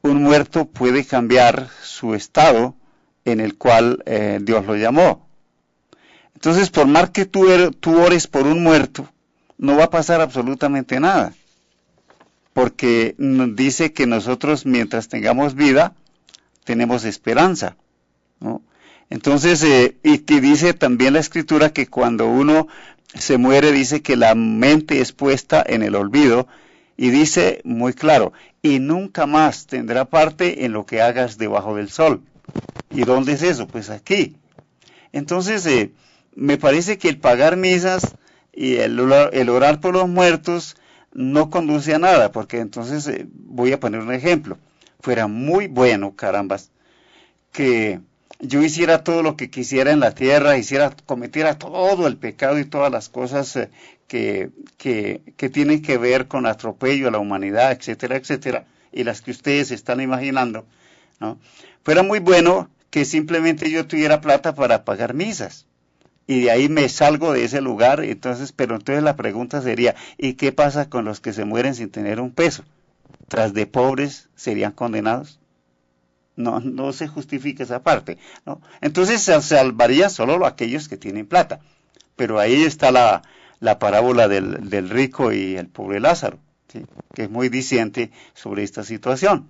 un muerto puede cambiar su estado en el cual Dios lo llamó. Entonces, por más que tú ores por un muerto, no va a pasar absolutamente nada, porque nos dice que nosotros mientras tengamos vida, tenemos esperanza, ¿no? Entonces, y dice también la Escritura que cuando uno se muere, dice que la mente es puesta en el olvido, y dice muy claro, y nunca más tendrá parte en lo que hagas debajo del sol. ¿Y dónde es eso? Pues aquí. Entonces, me parece que el pagar misas y el orar por los muertos no conduce a nada, porque entonces, voy a poner un ejemplo. Fuera muy bueno, carambas, que yo hiciera todo lo que quisiera en la tierra, cometiera todo el pecado y todas las cosas que tienen que ver con atropello a la humanidad, etcétera, etcétera, y las que ustedes están imaginando, ¿no? Fuera muy bueno que simplemente yo tuviera plata para pagar misas. Y de ahí me salgo de ese lugar, pero entonces la pregunta sería, ¿y qué pasa con los que se mueren sin tener un peso? ¿Tras de pobres serían condenados? No se justifica esa parte, ¿no? Entonces se salvaría solo aquellos que tienen plata. Pero ahí está la parábola del rico y el pobre Lázaro, ¿sí? Que es muy diciente sobre esta situación.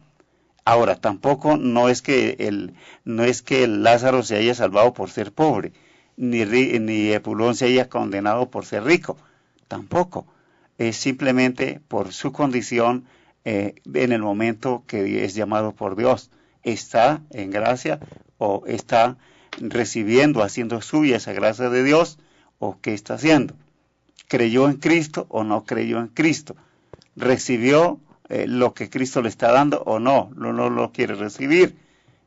Ahora, tampoco no es que el Lázaro se haya salvado por ser pobre, ni Epulón se haya condenado por ser rico, tampoco. Es simplemente por su condición en el momento que es llamado por Dios. Está en gracia o está recibiendo, haciendo suya esa gracia de Dios, o qué está haciendo. ¿Creyó en Cristo o no creyó en Cristo? ¿Recibió lo que Cristo le está dando o no lo quiere recibir?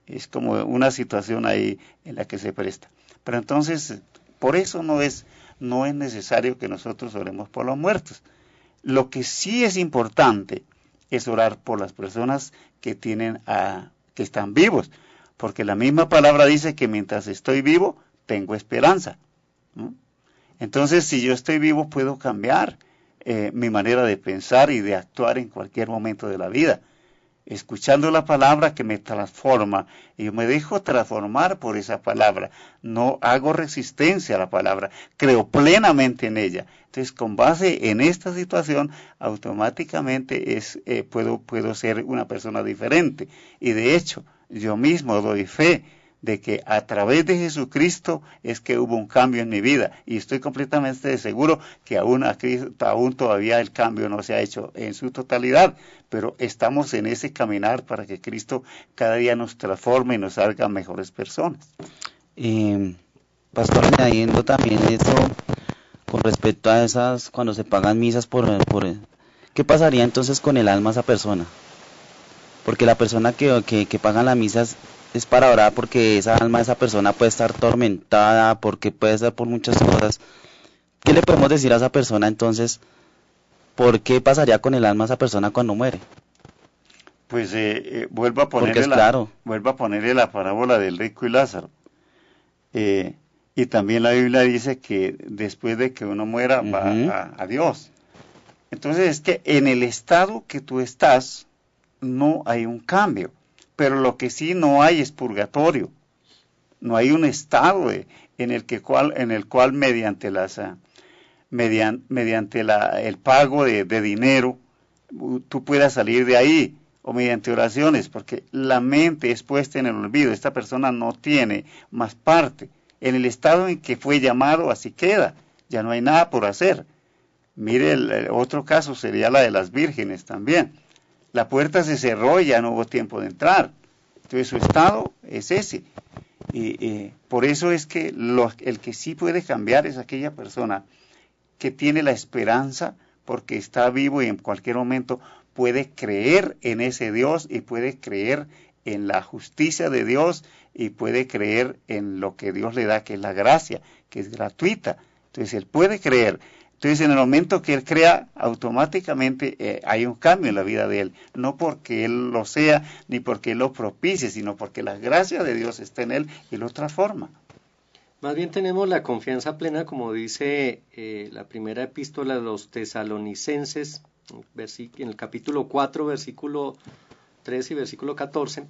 Es como una situación ahí en la que se presta. Pero entonces, por eso no es necesario que nosotros oremos por los muertos. Lo que sí es importante es orar por las personas que están vivos, porque la misma palabra dice que mientras estoy vivo, tengo esperanza, ¿no? Entonces, si yo estoy vivo, puedo cambiar mi manera de pensar y de actuar en cualquier momento de la vida, escuchando la palabra que me transforma, y yo me dejo transformar por esa palabra, no hago resistencia a la palabra, creo plenamente en ella. Entonces, con base en esta situación, automáticamente puedo ser una persona diferente, y de hecho, yo mismo doy fe de que a través de Jesucristo es que hubo un cambio en mi vida, y estoy completamente seguro que aún todavía el cambio no se ha hecho en su totalidad, pero estamos en ese caminar para que Cristo cada día nos transforme y nos haga mejores personas. Pastor, añadiendo también eso con respecto a esas, cuando se pagan misas ¿qué pasaría entonces con el alma de esa persona? Porque la persona que pagan las misas es para orar, porque esa alma de esa persona puede estar tormentada, porque puede ser por muchas cosas. ¿Qué le podemos decir a esa persona entonces? ¿Por qué pasaría con el alma de esa persona cuando muere? Pues vuelvo a ponerle la parábola del rico y Lázaro. Y también la Biblia dice que después de que uno muera va a Dios. Entonces es que en el estado que tú estás no hay un cambio. Pero lo que sí no hay es purgatorio. No hay un estado en el cual mediante el pago de dinero tú puedas salir de ahí, o mediante oraciones, porque la mente es puesta en el olvido. Esta persona no tiene más parte. En el estado en que fue llamado, así queda. Ya no hay nada por hacer. Mire, el otro caso sería la de las vírgenes también. La puerta se cerró y ya no hubo tiempo de entrar. Entonces su estado es ese. Y por eso es que el que sí puede cambiar es aquella persona que tiene la esperanza, porque está vivo y en cualquier momento puede creer en ese Dios, y puede creer en la justicia de Dios, y puede creer en lo que Dios le da, que es la gracia, que es gratuita. Entonces él puede creer. Entonces, en el momento que él crea, automáticamente hay un cambio en la vida de él. No porque él lo sea, ni porque él lo propicie, sino porque la gracia de Dios está en él y lo transforma. Más bien tenemos la confianza plena, como dice la primera epístola de los tesalonicenses, en el capítulo 4, versículo 3 y versículo 14.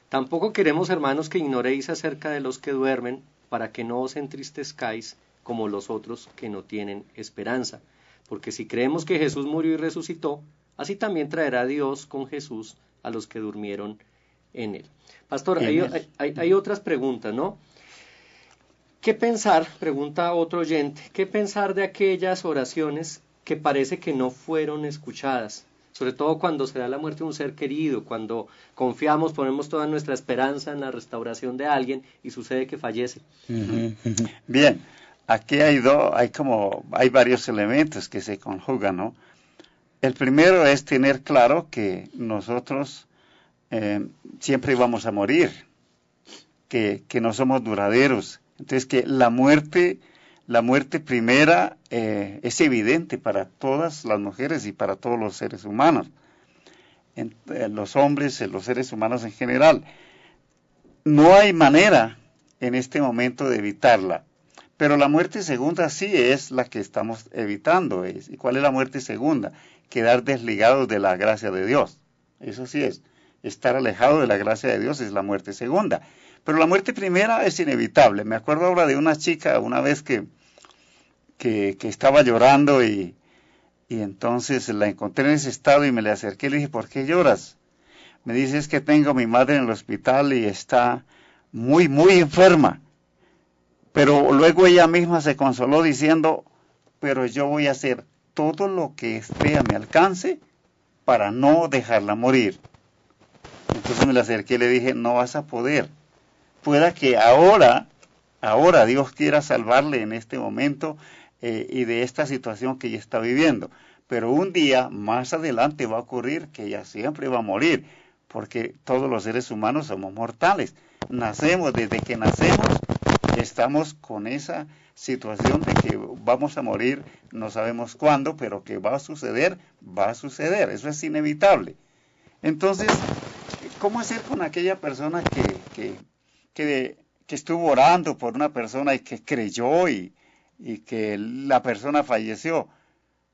Tampoco queremos, hermanos, que ignoréis acerca de los que duermen, para que no os entristezcáis como los otros que no tienen esperanza. Porque si creemos que Jesús murió y resucitó, así también traerá Dios con Jesús a los que durmieron en él. Pastor, hay otras preguntas, ¿no? ¿Qué pensar, pregunta otro oyente, qué pensar de aquellas oraciones que parece que no fueron escuchadas? Sobre todo cuando se da la muerte de un ser querido, cuando confiamos, ponemos toda nuestra esperanza en la restauración de alguien y sucede que fallece. Bien. Aquí hay varios elementos que se conjugan, ¿no? El primero es tener claro que nosotros siempre vamos a morir, que no somos duraderos. Entonces que la muerte primera es evidente para todas las mujeres y para todos los seres humanos. en los hombres, en los seres humanos en general. No hay manera en este momento de evitarla, pero la muerte segunda sí es la que estamos evitando. ¿Y cuál es la muerte segunda? Quedar desligados de la gracia de Dios. Eso sí es. Estar alejado de la gracia de Dios es la muerte segunda. Pero la muerte primera es inevitable. Me acuerdo ahora de una chica una vez que estaba llorando y entonces la encontré en ese estado y me le acerqué y le dije, ¿por qué lloras? Me dice, es que tengo a mi madre en el hospital y está muy, muy enferma. Pero luego ella misma se consoló diciendo, pero yo voy a hacer todo lo que esté a mi alcance para no dejarla morir. Entonces me le acerqué y le dije, no vas a poder. Pueda que ahora Dios quiera salvarle en este momento y de esta situación que ella está viviendo. Pero un día más adelante va a ocurrir que ella siempre va a morir, porque todos los seres humanos somos mortales. Desde que nacemos, estamos con esa situación de que vamos a morir, no sabemos cuándo, pero que va a suceder, eso es inevitable. Entonces, ¿cómo hacer con aquella persona que estuvo orando por una persona y que creyó y que la persona falleció?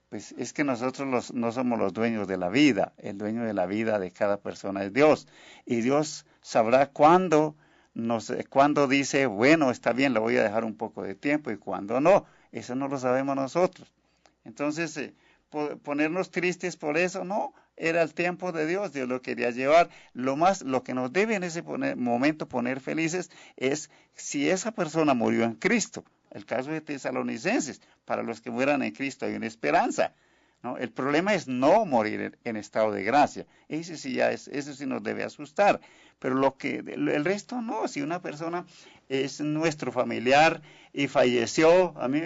Pues es que nosotros no somos los dueños de la vida, el dueño de la vida de cada persona es Dios, y Dios sabrá cuándo dice, bueno, está bien, le voy a dejar un poco de tiempo, y cuándo no, eso no lo sabemos nosotros. Entonces, ponernos tristes por eso, no, era el tiempo de Dios lo quería llevar. Lo que nos debe en ese momento poner felices es si esa persona murió en Cristo. El caso de Tesalonicenses, para los que mueran en Cristo hay una esperanza, ¿no? El problema es no morir en estado de gracia. Eso sí nos debe asustar. Pero el resto no. Si una persona es nuestro familiar y falleció, a mí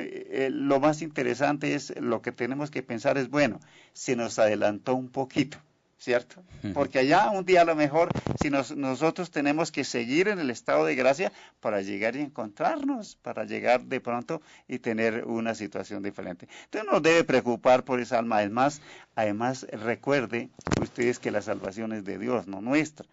lo más interesante es lo que tenemos que pensar es, bueno, se nos adelantó un poquito, ¿cierto? Porque allá un día a lo mejor, si nosotros tenemos que seguir en el estado de gracia para llegar y encontrarnos, para llegar de pronto y tener una situación diferente. Entonces nos debe preocupar por esa alma. Además recuerde ustedes que la salvación es de Dios, no nuestra.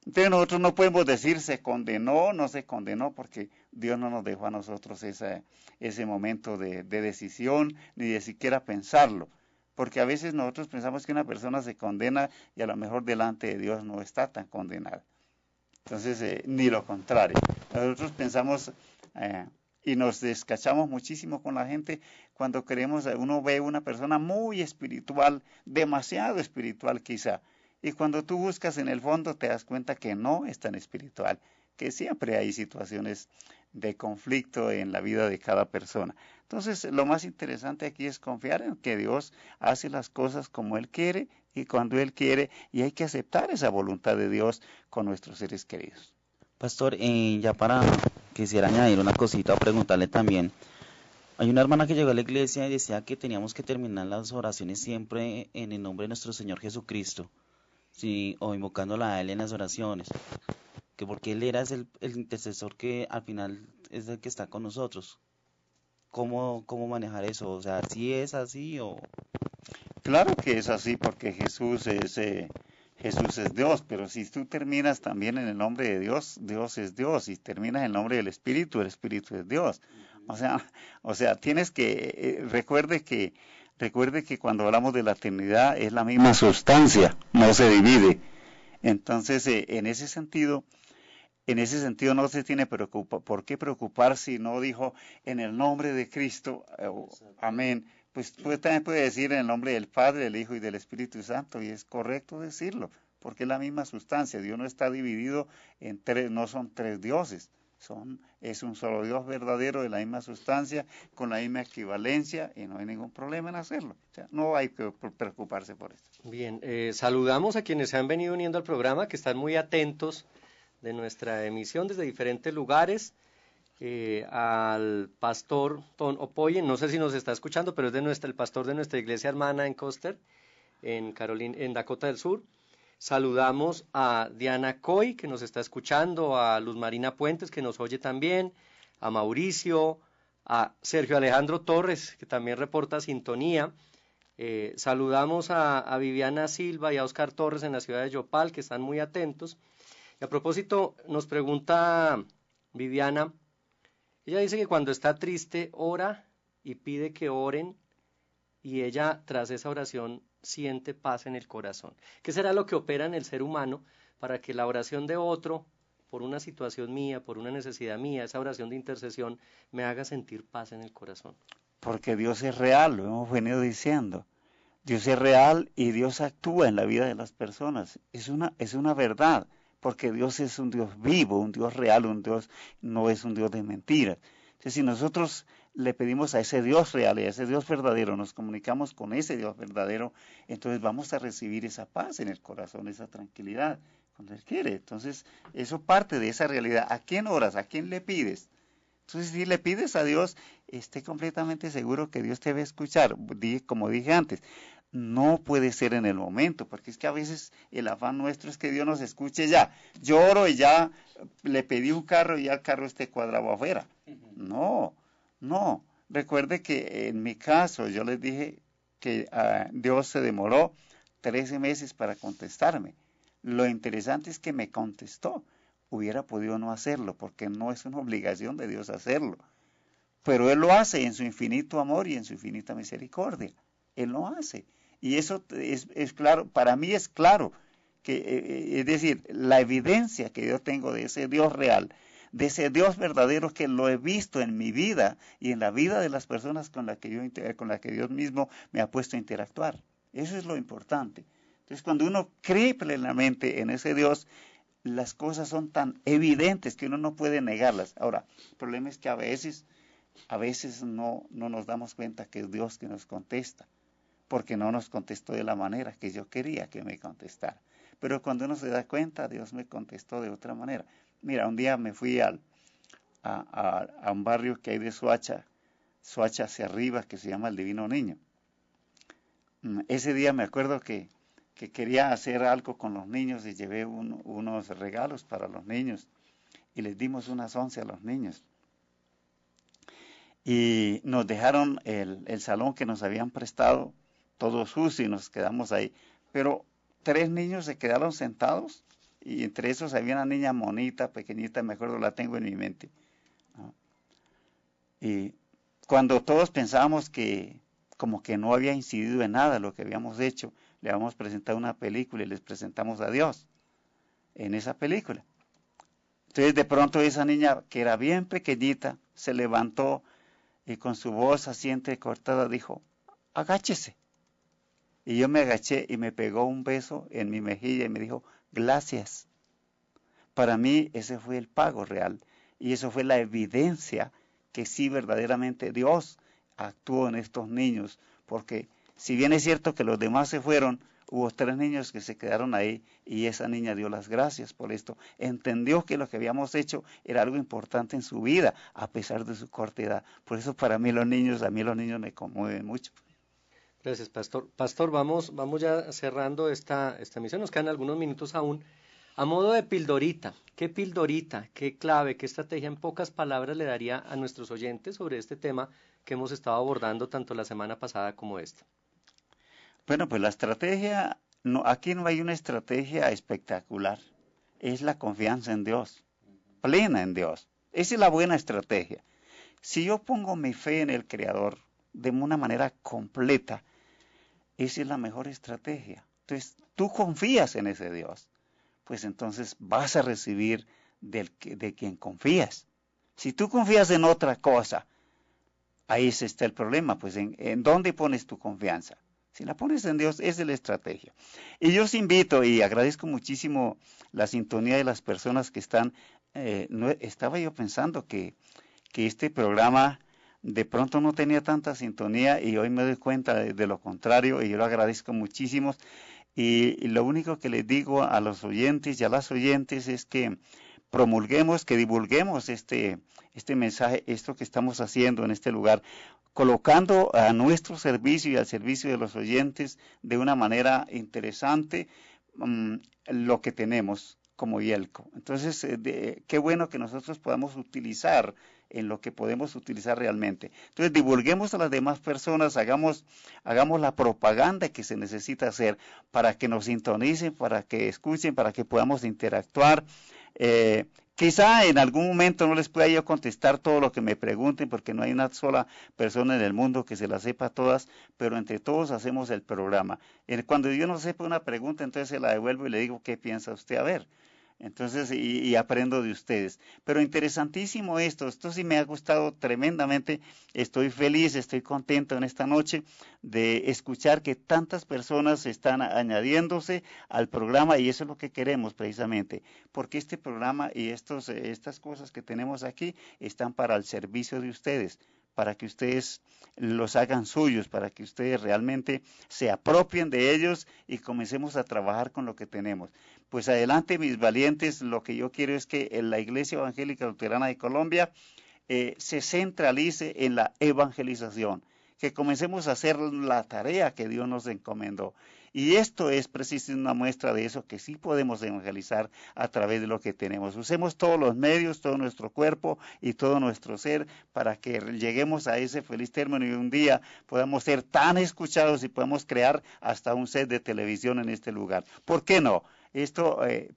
Entonces nosotros no podemos decir se condenó, no se condenó, porque Dios no nos dejó a nosotros ese momento de decisión, ni de siquiera pensarlo. Porque a veces nosotros pensamos que una persona se condena y a lo mejor delante de Dios no está tan condenada. Entonces, ni lo contrario. Nosotros pensamos y nos descachamos muchísimo con la gente cuando uno ve una persona muy espiritual, demasiado espiritual quizá. Y cuando tú buscas en el fondo te das cuenta que no es tan espiritual, que siempre hay situaciones de conflicto en la vida de cada persona. Entonces, lo más interesante aquí es confiar en que Dios hace las cosas como Él quiere y cuando Él quiere, y hay que aceptar esa voluntad de Dios con nuestros seres queridos. Pastor, ya quisiera añadir una cosita o preguntarle también. Hay una hermana que llegó a la iglesia y decía que teníamos que terminar las oraciones siempre en el nombre de nuestro Señor Jesucristo, sí, o invocándola a Él en las oraciones, que porque Él era el intercesor que al final es el que está con nosotros. ¿Cómo manejar eso? O sea, ¿sí es así o...? Claro que es así, porque Jesús es Dios, pero si tú terminas también en el nombre de Dios, Dios es Dios, y terminas en el nombre del Espíritu, el Espíritu es Dios. O sea, tienes que, recuerde que cuando hablamos de la Trinidad es la misma sustancia, no se divide. Entonces, en ese sentido no se tiene por qué preocupar si no dijo en el nombre de Cristo, amén. Pues también puede decir en el nombre del Padre, del Hijo y del Espíritu Santo, y es correcto decirlo, porque es la misma sustancia. Dios no está dividido en tres, no son tres dioses, es un solo Dios verdadero de la misma sustancia, con la misma equivalencia, y no hay ningún problema en hacerlo. O sea, no hay que preocuparse por esto. Bien, saludamos a quienes se han venido uniendo al programa, que están muy atentos de nuestra emisión desde diferentes lugares. Al pastor Tom Opoyen, no sé si nos está escuchando, pero es el pastor de nuestra iglesia hermana en Custer, en Dakota del Sur. Saludamos a Diana Coy, que nos está escuchando, a Luz Marina Puentes, que nos oye también, a Mauricio, a Sergio Alejandro Torres, que también reporta sintonía, Saludamos a Viviana Silva y a Oscar Torres en la ciudad de Yopal, que están muy atentos. Y a propósito, nos pregunta Viviana, ella dice que cuando está triste ora y pide que oren, y ella tras esa oración siente paz en el corazón. ¿Qué será lo que opera en el ser humano para que la oración de otro, por una situación mía, por una necesidad mía, esa oración de intercesión, me haga sentir paz en el corazón? Porque Dios es real, lo hemos venido diciendo. Dios es real y Dios actúa en la vida de las personas. Es una verdad, porque Dios es un Dios vivo, un Dios real, un Dios no es un Dios de mentiras. Entonces, si nosotros le pedimos a ese Dios real y a ese Dios verdadero, nos comunicamos con ese Dios verdadero, entonces vamos a recibir esa paz en el corazón, esa tranquilidad, cuando Él quiere. Entonces, eso parte de esa realidad. ¿A quién oras? ¿A quién le pides? Entonces, si le pides a Dios, esté completamente seguro que Dios te va a escuchar. Como dije antes, no puede ser en el momento, porque es que a veces el afán nuestro es que Dios nos escuche ya. Yo oro y ya le pedí un carro y ya el carro esté cuadrado afuera. No. Recuerde que en mi caso yo les dije que Dios se demoró 13 meses para contestarme. Lo interesante es que me contestó. Hubiera podido no hacerlo, porque no es una obligación de Dios hacerlo. Pero Él lo hace en su infinito amor y en su infinita misericordia. Él lo hace. Y eso es claro, para mí es claro, que es decir, la evidencia que yo tengo de ese Dios real, de ese Dios verdadero que lo he visto en mi vida y en la vida de las personas con las que Dios mismo me ha puesto a interactuar. Eso es lo importante. Entonces, cuando uno cree plenamente en ese Dios, las cosas son tan evidentes que uno no puede negarlas. Ahora, el problema es que a veces no nos damos cuenta que es Dios que nos contesta, porque no nos contestó de la manera que yo quería que me contestara. Pero cuando uno se da cuenta, Dios me contestó de otra manera. Mira, un día me fui a un barrio que hay de Soacha hacia arriba, que se llama el Divino Niño. Ese día me acuerdo que quería hacer algo con los niños y llevé unos regalos para los niños y les dimos unas 11 a los niños. Y nos dejaron el salón que nos habían prestado todo sucio y nos quedamos ahí. Pero 3 niños se quedaron sentados y entre esos había una niña monita, pequeñita, me acuerdo, la tengo en mi mente, ¿no? Y cuando todos pensábamos que como que no había incidido en nada lo que habíamos hecho, le habíamos presentado una película y les presentamos a Dios en esa película. Entonces de pronto esa niña, que era bien pequeñita, se levantó y con su voz así entrecortada dijo, agáchese. Y yo me agaché y me pegó un beso en mi mejilla y me dijo, gracias. Para mí ese fue el pago real y eso fue la evidencia que sí verdaderamente Dios actuó en estos niños, porque si bien es cierto que los demás se fueron, hubo 3 niños que se quedaron ahí y esa niña dio las gracias por esto. Entendió que lo que habíamos hecho era algo importante en su vida, a pesar de su corta edad. Por eso a mí los niños me conmueven mucho. Gracias, Pastor. Pastor, vamos ya cerrando esta misión, nos quedan algunos minutos aún. A modo de pildorita, qué clave, qué estrategia en pocas palabras le daría a nuestros oyentes sobre este tema que hemos estado abordando tanto la semana pasada como esta? Bueno, pues la estrategia, aquí no hay una estrategia espectacular, es la confianza en Dios, plena en Dios. Esa es la buena estrategia. Si yo pongo mi fe en el Creador de una manera completa, esa es la mejor estrategia. Entonces, tú confías en ese Dios, pues entonces vas a recibir de quien confías. Si tú confías en otra cosa, ahí está el problema, pues en dónde pones tu confianza. Si la pones en Dios, esa es la estrategia. Y yo os invito, y agradezco muchísimo la sintonía de las personas que están, estaba yo pensando que este programa de pronto no tenía tanta sintonía y hoy me doy cuenta de lo contrario y yo lo agradezco muchísimo. Y lo único que les digo a los oyentes y a las oyentes es que promulguemos, que divulguemos este mensaje, esto que estamos haciendo en este lugar, colocando a nuestro servicio y al servicio de los oyentes de una manera interesante lo que tenemos. como Yelco. Entonces, qué bueno que nosotros podamos utilizar en lo que podemos utilizar realmente. Entonces, divulguemos a las demás personas, hagamos la propaganda que se necesita hacer para que nos sintonicen, para que escuchen, para que podamos interactuar. Quizá en algún momento no les pueda yo contestar todo lo que me pregunten, porque no hay una sola persona en el mundo que se la sepa todas, pero entre todos hacemos el programa. Cuando yo no sepa una pregunta, entonces se la devuelvo y le digo, ¿qué piensa usted? A ver. Entonces, y aprendo de ustedes. Pero interesantísimo esto sí me ha gustado tremendamente. Estoy feliz, estoy contento en esta noche de escuchar que tantas personas están añadiéndose al programa, y eso es lo que queremos precisamente, porque este programa y estas cosas que tenemos aquí están para el servicio de ustedes, para que ustedes los hagan suyos, para que ustedes realmente se apropien de ellos y comencemos a trabajar con lo que tenemos. Pues adelante, mis valientes, lo que yo quiero es que la Iglesia Evangélica Luterana de Colombia se centralice en la evangelización, que comencemos a hacer la tarea que Dios nos encomendó. Y esto es precisamente una muestra de eso, que sí podemos evangelizar a través de lo que tenemos. Usemos todos los medios, todo nuestro cuerpo y todo nuestro ser para que lleguemos a ese feliz término y un día podamos ser tan escuchados y podamos crear hasta un set de televisión en este lugar. ¿Por qué no?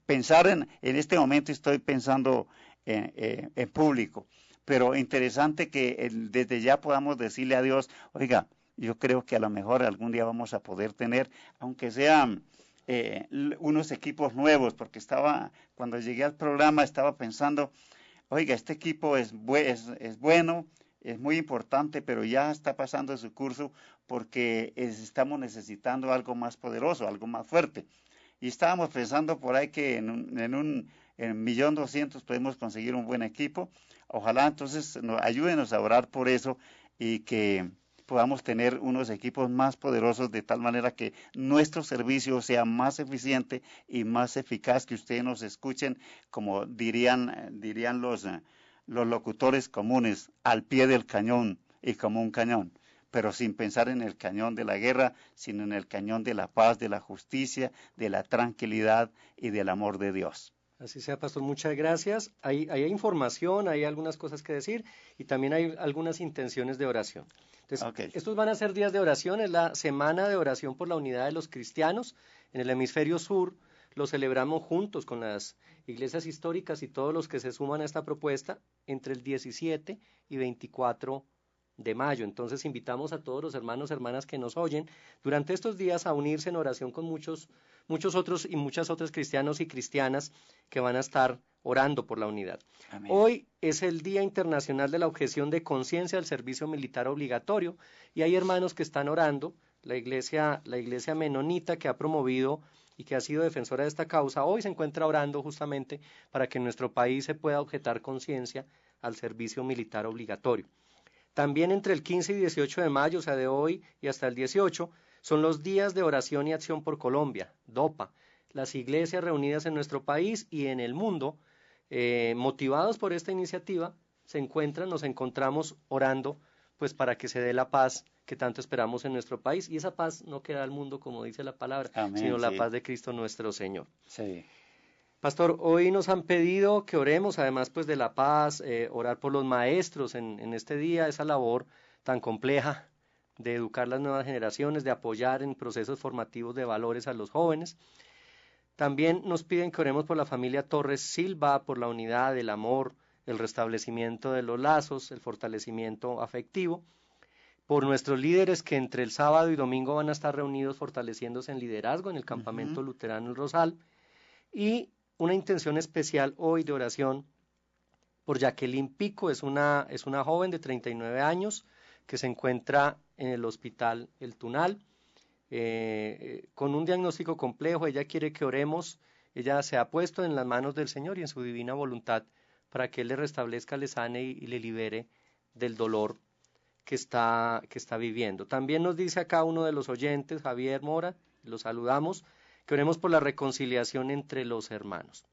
Pensar en este momento estoy pensando en público, pero interesante que desde ya podamos decirle a Dios, oiga, yo creo que a lo mejor algún día vamos a poder tener, aunque sean unos equipos nuevos, porque cuando llegué al programa estaba pensando, oiga, este equipo es bueno, es muy importante, pero ya está pasando su curso porque estamos necesitando algo más poderoso, algo más fuerte. Y estábamos pensando por ahí que en 1.200.000 podemos conseguir un buen equipo. Ojalá entonces ayúdenos a orar por eso y que podamos tener unos equipos más poderosos de tal manera que nuestro servicio sea más eficiente y más eficaz, que ustedes nos escuchen, como dirían los locutores comunes, al pie del cañón y como un cañón, pero sin pensar en el cañón de la guerra, sino en el cañón de la paz, de la justicia, de la tranquilidad y del amor de Dios. Así sea, pastor, muchas gracias. Hay información, hay algunas cosas que decir y también hay algunas intenciones de oración. Entonces, Estos van a ser días de oración, es la semana de oración por la unidad de los cristianos. En el hemisferio sur lo celebramos juntos con las iglesias históricas y todos los que se suman a esta propuesta entre el 17 y 24 de mayo. Entonces invitamos a todos los hermanos, hermanas que nos oyen durante estos días a unirse en oración con muchos otros y muchas otras cristianos y cristianas que van a estar orando por la unidad. Amén. Hoy es el Día Internacional de la Objeción de Conciencia al Servicio Militar Obligatorio y hay hermanos que están orando. La iglesia menonita, que ha promovido y que ha sido defensora de esta causa, hoy se encuentra orando justamente para que en nuestro país se pueda objetar conciencia al servicio militar obligatorio. También entre el 15 y 18 de mayo, o sea, de hoy y hasta el 18, son los días de oración y acción por Colombia, DOPA. Las iglesias reunidas en nuestro país y en el mundo, motivados por esta iniciativa, nos encontramos orando pues para que se dé la paz que tanto esperamos en nuestro país. Y esa paz no queda al mundo, como dice la palabra, amén, sino la paz de Cristo nuestro Señor. Sí. Pastor, hoy nos han pedido que oremos, además pues de la paz, orar por los maestros en este día, esa labor tan compleja de educar las nuevas generaciones, de apoyar en procesos formativos de valores a los jóvenes. También nos piden que oremos por la familia Torres Silva, por la unidad, el amor, el restablecimiento de los lazos, el fortalecimiento afectivo, por nuestros líderes que entre el sábado y domingo van a estar reunidos fortaleciéndose en liderazgo en el campamento luterano El Rosal, y una intención especial hoy de oración por Jacqueline Pico, es una joven de 39 años que se encuentra en el hospital El Tunal, con un diagnóstico complejo. Ella quiere que oremos, ella se ha puesto en las manos del Señor y en su divina voluntad para que Él le restablezca, le sane y le libere del dolor que está viviendo. También nos dice acá uno de los oyentes, Javier Mora, lo saludamos, que oremos por la reconciliación entre los hermanos.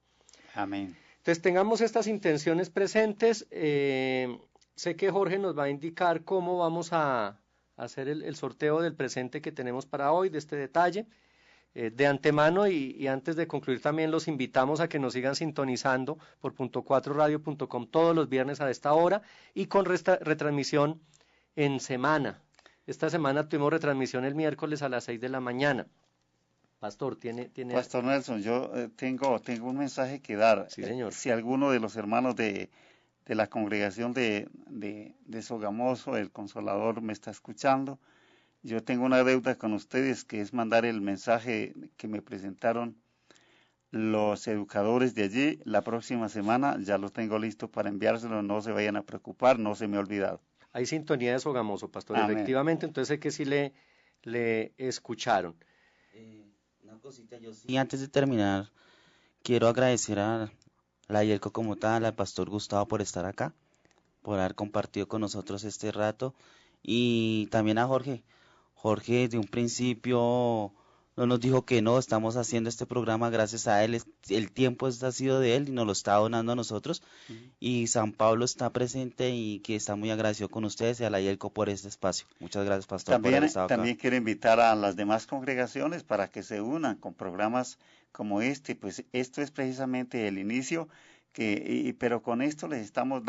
Amén. Entonces tengamos estas intenciones presentes. Sé que Jorge nos va a indicar cómo vamos a hacer el sorteo del presente que tenemos para hoy, de este detalle. De antemano y antes de concluir también los invitamos a que nos sigan sintonizando por .4radio.com todos los viernes a esta hora y con retransmisión en semana. Esta semana tuvimos retransmisión el miércoles a las 6 de la mañana. Pastor, tiene... Pastor Nelson, yo tengo un mensaje que dar. Sí, señor. Si alguno de los hermanos de la congregación de Sogamoso, el Consolador, me está escuchando, yo tengo una deuda con ustedes, que es mandar el mensaje que me presentaron los educadores de allí. La próxima semana ya lo tengo listo para enviárselo, no se vayan a preocupar, no se me ha olvidado. Hay sintonía de Sogamoso, pastor. Amén. Efectivamente, entonces sé que sí le escucharon. Una cosita, yo sí, antes de terminar, quiero agradecer a la IELCO como tal, al pastor Gustavo por estar acá, por haber compartido con nosotros este rato, y también a Jorge. Jorge de un principio no nos dijo que no, estamos haciendo este programa gracias a él, el tiempo ha sido de él y nos lo está donando a nosotros. Y San Pablo está presente y que está muy agradecido con ustedes y a la IELCO por este espacio. Muchas gracias, pastor, por haber estado acá. También quiero invitar a las demás congregaciones para que se unan con programas como este, pues esto es precisamente el inicio, pero con esto les estamos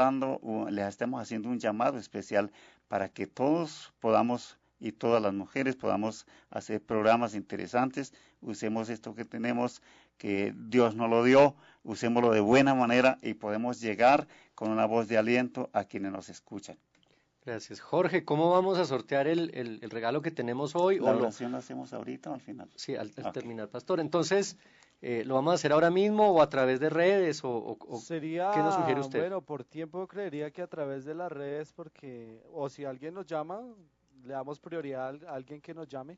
haciendo un llamado especial para que todos podamos y todas las mujeres podamos hacer programas interesantes. Usemos esto que tenemos, que Dios nos lo dio, usémoslo de buena manera y podemos llegar con una voz de aliento a quienes nos escuchan. Gracias. Jorge, ¿cómo vamos a sortear el regalo que tenemos hoy? ¿La oración la hacemos ahorita o al final? Sí, al terminar, pastor. Entonces, ¿lo vamos a hacer ahora mismo o a través de redes? Sería, ¿qué nos sugiere usted? Bueno, por tiempo creería que a través de las redes, porque, o si alguien nos llama, le damos prioridad a alguien que nos llame.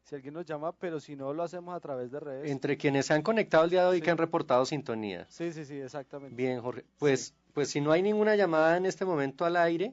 Si alguien nos llama, pero si no, lo hacemos a través de redes. Entre quienes se han conectado el día de hoy, Sí. que han reportado sintonía. Sí, exactamente. Bien, Jorge. Pues si no hay ninguna llamada en este momento al aire,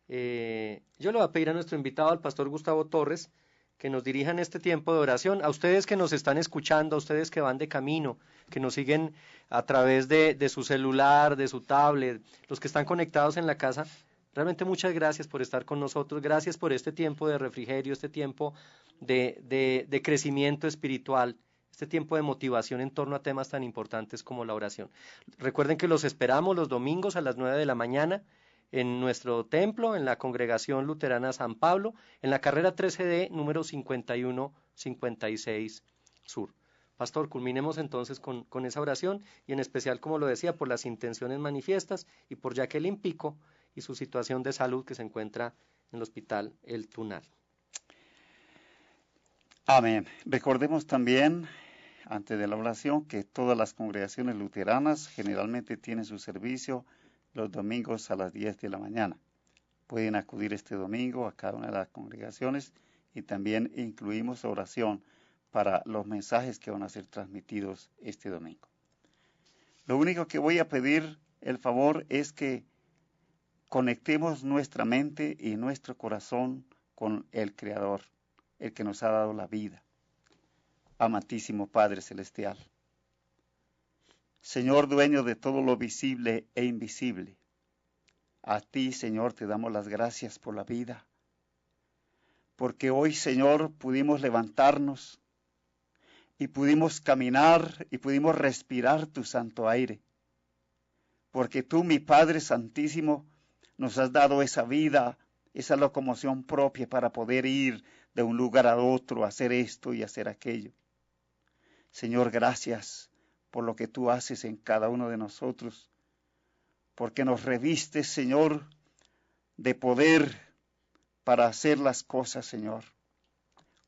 yo le voy a pedir a nuestro invitado, al pastor Gustavo Torres, que nos dirija en este tiempo de oración. A ustedes que nos están escuchando, a ustedes que van de camino, que nos siguen a través de su celular, de su tablet, los que están conectados en la casa, realmente muchas gracias por estar con nosotros, gracias por este tiempo de refrigerio, este tiempo de crecimiento espiritual, este tiempo de motivación en torno a temas tan importantes como la oración. Recuerden que los esperamos los domingos a las 9 de la mañana en nuestro templo, en la Congregación Luterana San Pablo, en la carrera 13D, número 5156 Sur. Pastor, culminemos entonces con esa oración y en especial, como lo decía, por las intenciones manifiestas y por Jacqueline Pico y su situación de salud que se encuentra en el hospital El Tunal. Amén. Recordemos también, antes de la oración, que todas las congregaciones luteranas generalmente tienen su servicio los domingos a las 10 de la mañana. Pueden acudir este domingo a cada una de las congregaciones y también incluimos oración para los mensajes que van a ser transmitidos este domingo. Lo único que voy a pedir el favor es que conectemos nuestra mente y nuestro corazón con el Creador, el que nos ha dado la vida. Amantísimo Padre Celestial, Señor dueño de todo lo visible e invisible, a ti, Señor, te damos las gracias por la vida, porque hoy, Señor, pudimos levantarnos y pudimos caminar y pudimos respirar tu santo aire, porque tú, mi Padre Santísimo, nos has dado esa vida, esa locomoción propia para poder ir de un lugar a otro, hacer esto y hacer aquello. Señor, gracias por lo que tú haces en cada uno de nosotros, porque nos revistes, Señor, de poder para hacer las cosas, Señor.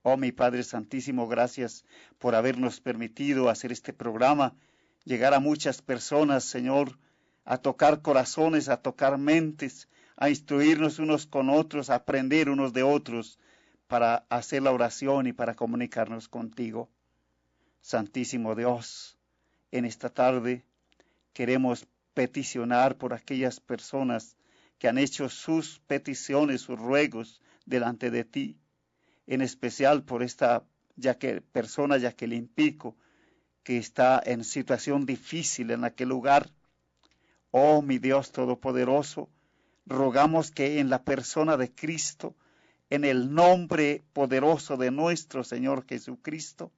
Oh, mi Padre Santísimo, gracias por habernos permitido hacer este programa, llegar a muchas personas, Señor, a tocar corazones, a tocar mentes, a instruirnos unos con otros, a aprender unos de otros, para hacer la oración y para comunicarnos contigo. Santísimo Dios, en esta tarde queremos peticionar por aquellas personas que han hecho sus peticiones, sus ruegos delante de ti, en especial por esta persona Jacqueline Pico, que está en situación difícil en aquel lugar. Oh, mi Dios Todopoderoso, rogamos que en la persona de Cristo, en el nombre poderoso de nuestro Señor Jesucristo,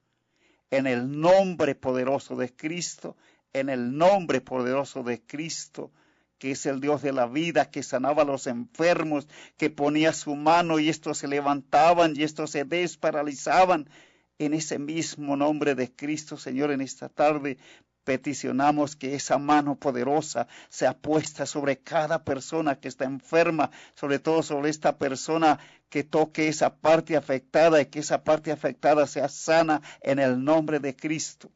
en el nombre poderoso de Cristo, en el nombre poderoso de Cristo, que es el Dios de la vida, que sanaba a los enfermos, que ponía su mano y estos se levantaban y estos se desparalizaban. En ese mismo nombre de Cristo, Señor, en esta tarde peticionamos que esa mano poderosa sea puesta sobre cada persona que está enferma, sobre todo sobre esta persona, que toque esa parte afectada y que esa parte afectada sea sana en el nombre de Cristo.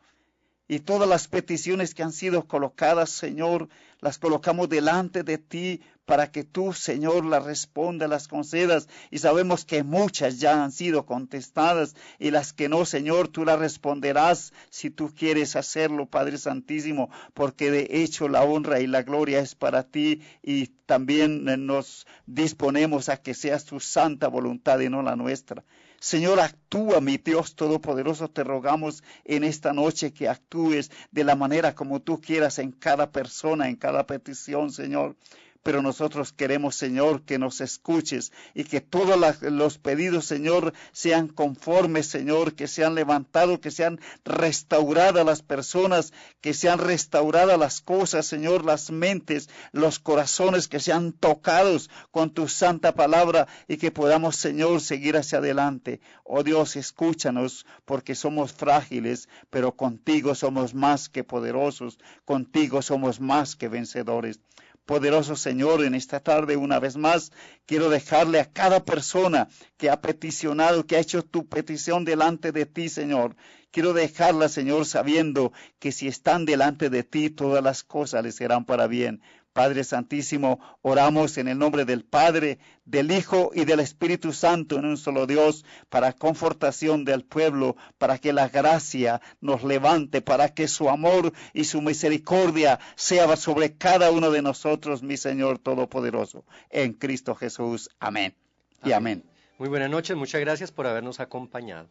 Y todas las peticiones que han sido colocadas, Señor, las colocamos delante de ti para que tú, Señor, las respondas, las concedas. Y sabemos que muchas ya han sido contestadas y las que no, Señor, tú las responderás si tú quieres hacerlo, Padre Santísimo, porque de hecho la honra y la gloria es para ti y también nos disponemos a que seas tu santa voluntad y no la nuestra. Señor, actúa, mi Dios Todopoderoso, te rogamos en esta noche que actúes de la manera como tú quieras en cada persona, en cada petición, Señor. Pero nosotros queremos, Señor, que nos escuches y que todos los pedidos, Señor, sean conformes, Señor, que sean levantados, que sean restauradas las personas, que sean restauradas las cosas, Señor, las mentes, los corazones, que sean tocados con tu santa palabra y que podamos, Señor, seguir hacia adelante. Oh Dios, escúchanos porque somos frágiles, pero contigo somos más que poderosos, contigo somos más que vencedores. Poderoso Señor, en esta tarde una vez más quiero dejarle a cada persona que ha peticionado, que ha hecho tu petición delante de ti, Señor. Quiero dejarla, Señor, sabiendo que si están delante de ti, todas las cosas les serán para bien. Padre Santísimo, oramos en el nombre del Padre, del Hijo y del Espíritu Santo en un solo Dios, para confortación del pueblo, para que la gracia nos levante, para que su amor y su misericordia sea sobre cada uno de nosotros, mi Señor Todopoderoso. En Cristo Jesús. Amén. Y amén. Muy buenas noches, muchas gracias por habernos acompañado.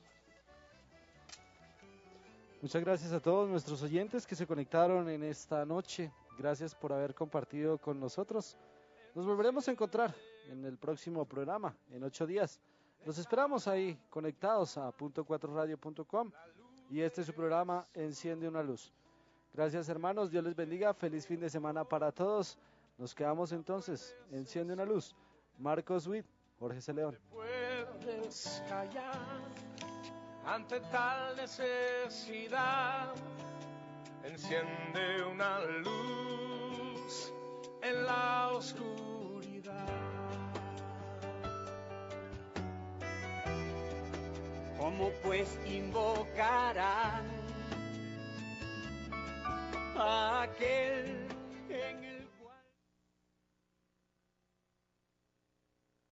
Muchas gracias a todos nuestros oyentes que se conectaron en esta noche. Gracias por haber compartido con nosotros. Nos volveremos a encontrar en el próximo programa, en 8 días. Los esperamos ahí conectados a .4radio.com y este es su programa Enciende una Luz. Gracias, hermanos, Dios les bendiga, feliz fin de semana para todos. Nos quedamos entonces, Enciende una Luz. Marcos Witt, Jorge C. León. Puedes callar ante tal necesidad. Enciende una luz en la oscuridad. ¿Cómo pues invocarán a aquel